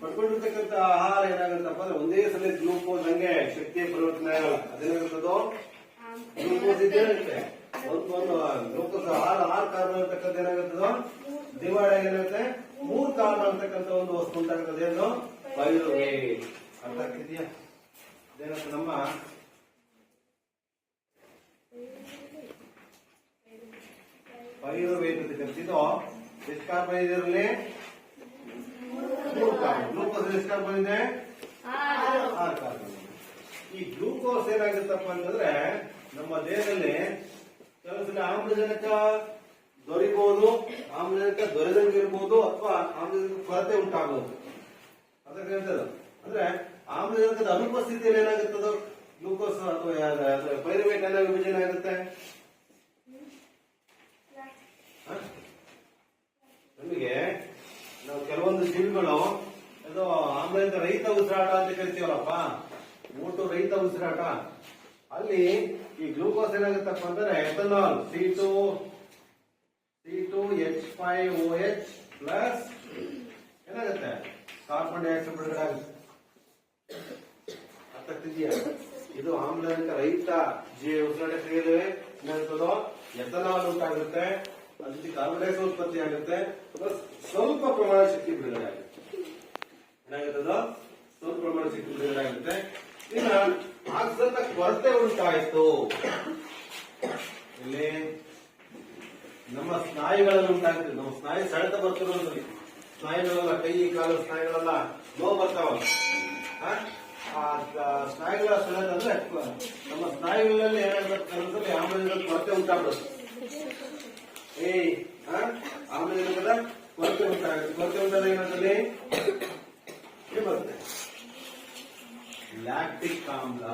ಪಡ್ಕೊಂಡಿರ್ತಕ್ಕಂಥ ಆಹಾರ ಏನಾಗುತ್ತಪ್ಪ ಅಂದ್ರೆ ಒಂದೇ ಸಲ ಗ್ಲೂಕೋಸ್ ಹಂಗೆ ಶಕ್ತಿ ಪರಿವರ್ತನೆ ಆಗಲ್ಲ. ಅದೇನಾಗುತ್ತದೋ ಗ್ಲೂಕೋಸ್ ಇದೇನಂತೆ ಒಂದು ಗ್ಲೂಕೋಸ್ ಆರು ಕಾರ್ಬನ್ ಅಂತಕ್ಕಂಥ ಏನಾಗುತ್ತದೋ ಡಿವೈಡ್ ಆಗಿ ಏನಾಗುತ್ತೆ 3 ಕಾರ್ಬನ್ ಅಂತಕ್ಕಂಥ ಒಂದು ವಸ್ತು ಉಂಟಾಗುತ್ತದೆ. ಏನು ಪೈರುವೇಟ್. ಅರ್ಥ ಆಗ್ತಿದ್ಯಾ? ಇದೇನಂತ ನಮ್ಮ ಪೈರುವೇಟ್ ಅಂತಕ್ಕಂಥ ಇದು ಎಷ್ಟು ಕಾರ್ಬನ್ ಇದೆ ಇರಲಿ 3 ಕಾರ್ಬನ್. ಗ್ಲೂಕೋಸ್ ಎಷ್ಟು ಕಾರ್ಬನ್ ಇದೆ 6 ಕಾರ್ಬನ್. ಈ ಗ್ಲೂಕೋಸ್ ಏನಾಗುತ್ತಪ್ಪ ಅಂತಂದ್ರೆ ನಮ್ಮ ದೇಹದಲ್ಲಿ ಕೆಲವು ಸಲ ಆಮ್ಲಜನಕ ದೊರೆಯಬಹುದು, ಆಮ್ಲಜನಕ ದೊರೆದಂಗಿರ್ಬೋದು, ಅಥವಾ ಆಮ್ಲಜನಕ ಕೊರತೆ ಉಂಟಾಗಬಹುದು. ಅದಕ್ಕೆ ಹೇಳ್ತದೆ ಅಂದ್ರೆ ಆಮ್ಲಜನಕದ ಅನುಪಸ್ಥಿತಿಯಲ್ಲಿ ಏನಾಗುತ್ತದೋ ಗ್ಲೂಕೋಸ್ ಅಥವಾ ಪೈರುವೇಟ್ ಎಲ್ಲ ವಿಭಜನೆ ಆಗುತ್ತೆ. ನಮಗೆ ನಾವು ಕೆಲವೊಂದು ಜೀವಿಗಳು ಅದು ಆಮ್ಲಜನಕ ರಹಿತ ಉಸಿರಾಟ ಅಂತ ಕರಿತೀವಲ್ಲಪ್ಪ, ಊಟ ರಹಿತ ಉಸಿರಾಟ. ಅಲ್ಲಿ ಈ ಗ್ಲೂಕೋಸ್ ಏನಾಗುತ್ತಪ್ಪ ಅಂದ್ರೆ ಎಥನಾಲ್ C2H5OH ಪ್ಲಸ್ ಏನಾಗುತ್ತೆ ಕಾರ್ಬನ್ ಡೈಆಕ್ಸೈಡ್ ಬಿಡುಗಡೆ ಆಗುತ್ತೆ. ಅರ್ಥ ಆಗ್ತಿದ್ಯಾ? ಇದು ಆಮ್ಲಜನಕ ರಹಿತ ಉಸಿರಾಟ ಕ್ರಿಯೆ ಏನಾಗುತ್ತದೋ ಎಥನಾಲ್ ಉಂಟಾಗುತ್ತೆ, ಅದ್ರ ಜೊತೆ ಕಾರ್ಬನ್ ಡೈಆಕ್ಸೈಡ್ ಉತ್ಪತ್ತಿ ಆಗುತ್ತೆ, ಪ್ಲಸ್ ಸ್ವಲ್ಪ ಪ್ರಮಾಣ ಶಕ್ತಿ ಬಿಡುಗಡೆ ಆಗುತ್ತೆ. ಏನಾಗುತ್ತದೋ ಸ್ವಲ್ಪ ಪ್ರಮಾಣ ಶಕ್ತಿ ಬಿಡುಗಡೆ ಆಗುತ್ತೆ. ಇನ್ನ ಆಕ್ಸಿಜನ್ ಕೊರತೆ ಉಂಟಾಯಿತು ಇಲ್ಲಿ ನಮ್ಮ ಸ್ನಾಯುಗಳಲ್ಲಿ ಉಂಟಾಗ್ತದೆ. ನಮ್ಮ ಸ್ನಾಯು ಸೆಳೆತ ಬರ್ತಿರೋದ್ರಿ, ಸ್ನಾಯುಗಳೆಲ್ಲ ಕೈ ಕಾಲು ಸ್ನಾಯುಗಳೆಲ್ಲ ನೋವು ಬರ್ತಾವಲ್ಲ, ಆ ಸ್ನಾಯುಗಳ ಸೆಳೆತ ಅಂದ್ರೆ ನಮ್ಮ ಸ್ನಾಯುಗಳಲ್ಲಿ ಏನಾಗುತ್ತೆ ಆಮ್ಲಜನಕದ ಕೊರತೆ ಉಂಟಾಗ್ತದೆ. ಆಮ್ಲಜನಕದ ಕೊರತೆ ಉಂಟಾಗುತ್ತೆ. ಕೊರತೆ ಉಂಟಾದ ಏನಾಗ್ತದೆ ಏನ್ ಬರುತ್ತೆ ಲ್ಯಾಕ್ಟಿಕ್ ಆಮ್ಲ.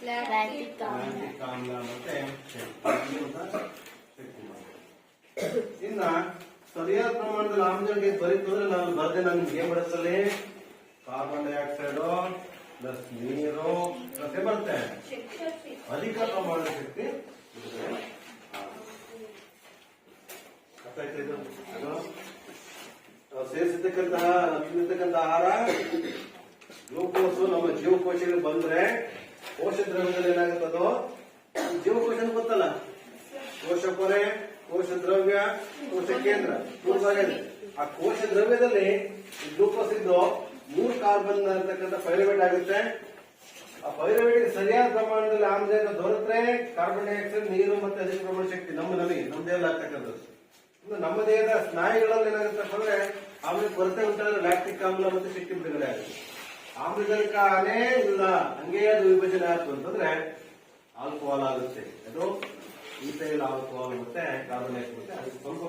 ಲ್ಯಾಕ್ಟಿಕ್ ಆಮ್ಲ ಮತ್ತೆ ಇನ್ನ ಸರಿಯಾದ ಪ್ರಮಾಣದಲ್ಲಿ ಆಮ್ಲಜನಕ ಬರೀತು ಅಂದ್ರೆ ನಾನು ಬರ್ದೆ ನನ್ಗೆ ಏನ್ ಬರುತ್ತಲ್ಲಿ ಕಾರ್ಬನ್ ಡೈಆಕ್ಸೈಡ್ ಪ್ಲಸ್ ನೀರು ಪ್ಲಸ್ ಬರುತ್ತೆ ಅಧಿಕ ಪ್ರಮಾಣದ ಶಕ್ತಿ. ಅರ್ಥ ಆಯ್ತಾ? ಇದು ನಾವು ಸೇರಿಸಿರ್ತಕ್ಕಂತಹ ತಿನ್ನತಕ್ಕಂಥ ಆಹಾರ ಗ್ಲೂಕೋಸ್ ನಮ್ಮ ಜೀವಕೋಶಗಳಿಗೆ ಬಂದ್ರೆ ಕೋಶ ದ್ರವ್ಯದಲ್ಲಿ ಏನಾಗುತ್ತದೋ ಜೀವಕೋಶ ಗೊತ್ತಲ್ಲ, ಕೋಶ ಪೊರೆ, ಕೋಶ ದ್ರವ್ಯ, ಕೋಶ ಕೇಂದ್ರ 3 ಭಾಗ ಇದೆ. ಆ ಕೋಶ ದ್ರವ್ಯದಲ್ಲಿ ಗ್ಲೂಕೋಸ್ ಇದ್ದು 3 ಕಾರ್ಬನ್ ಅಂತಕ್ಕಂಥ ಪೈರುವೇಟ್ ಆಗುತ್ತೆ. ಆ ಪೈರುವೇಟ್ ಸರಿಯಾದ ಪ್ರಮಾಣದಲ್ಲಿ ಆಮ್ಲಜನಕ ದೊರೆತರೆ ಕಾರ್ಬನ್ ಡೈಆಕ್ಸೈಡ್, ನೀರು ಮತ್ತೆ ಅಧಿಕ ಪ್ರಮಾಣ ಶಕ್ತಿ ನಮ್ಮ ದೇಹದಲ್ಲಿ ಆಗ್ತಕ್ಕಂಥದ್ದು. ನಮ್ಮ ದೇಹದ ಸ್ನಾಯುಗಳಲ್ಲಿ ಏನಾಗುತ್ತಪ್ಪ ಅಂದ್ರೆ ಆಮ್ಲ ಕೊರತೆ ಉಂಟಾದ್ರೆ ಲ್ಯಾಕ್ಟಿಕ್ ಆಮ್ಲ ಮತ್ತೆ ಶಕ್ತಿ ಬಿಡುಗಡೆ ಆಗುತ್ತೆ. ಆಮ್ಲಜನಕನೇ ಇಲ್ಲ ಹಂಗೆ ಅದು ವಿಭಜನೆ ಆಯ್ತು ಅಂತಂದ್ರೆ ಆಲ್ಕೋಹಾಲ್ ಆಗುತ್ತೆ. ಅದು ಈಥೈಲ್ ಆಲ್ಕೋಹಾಲ್ ಮತ್ತೆ ಕಾರ್ಬನ್ ಡೈಆಕ್ಸೈಡ್ ಮತ್ತೆ ಅದಕ್ಕೆ ಸ್ವಲ್ಪ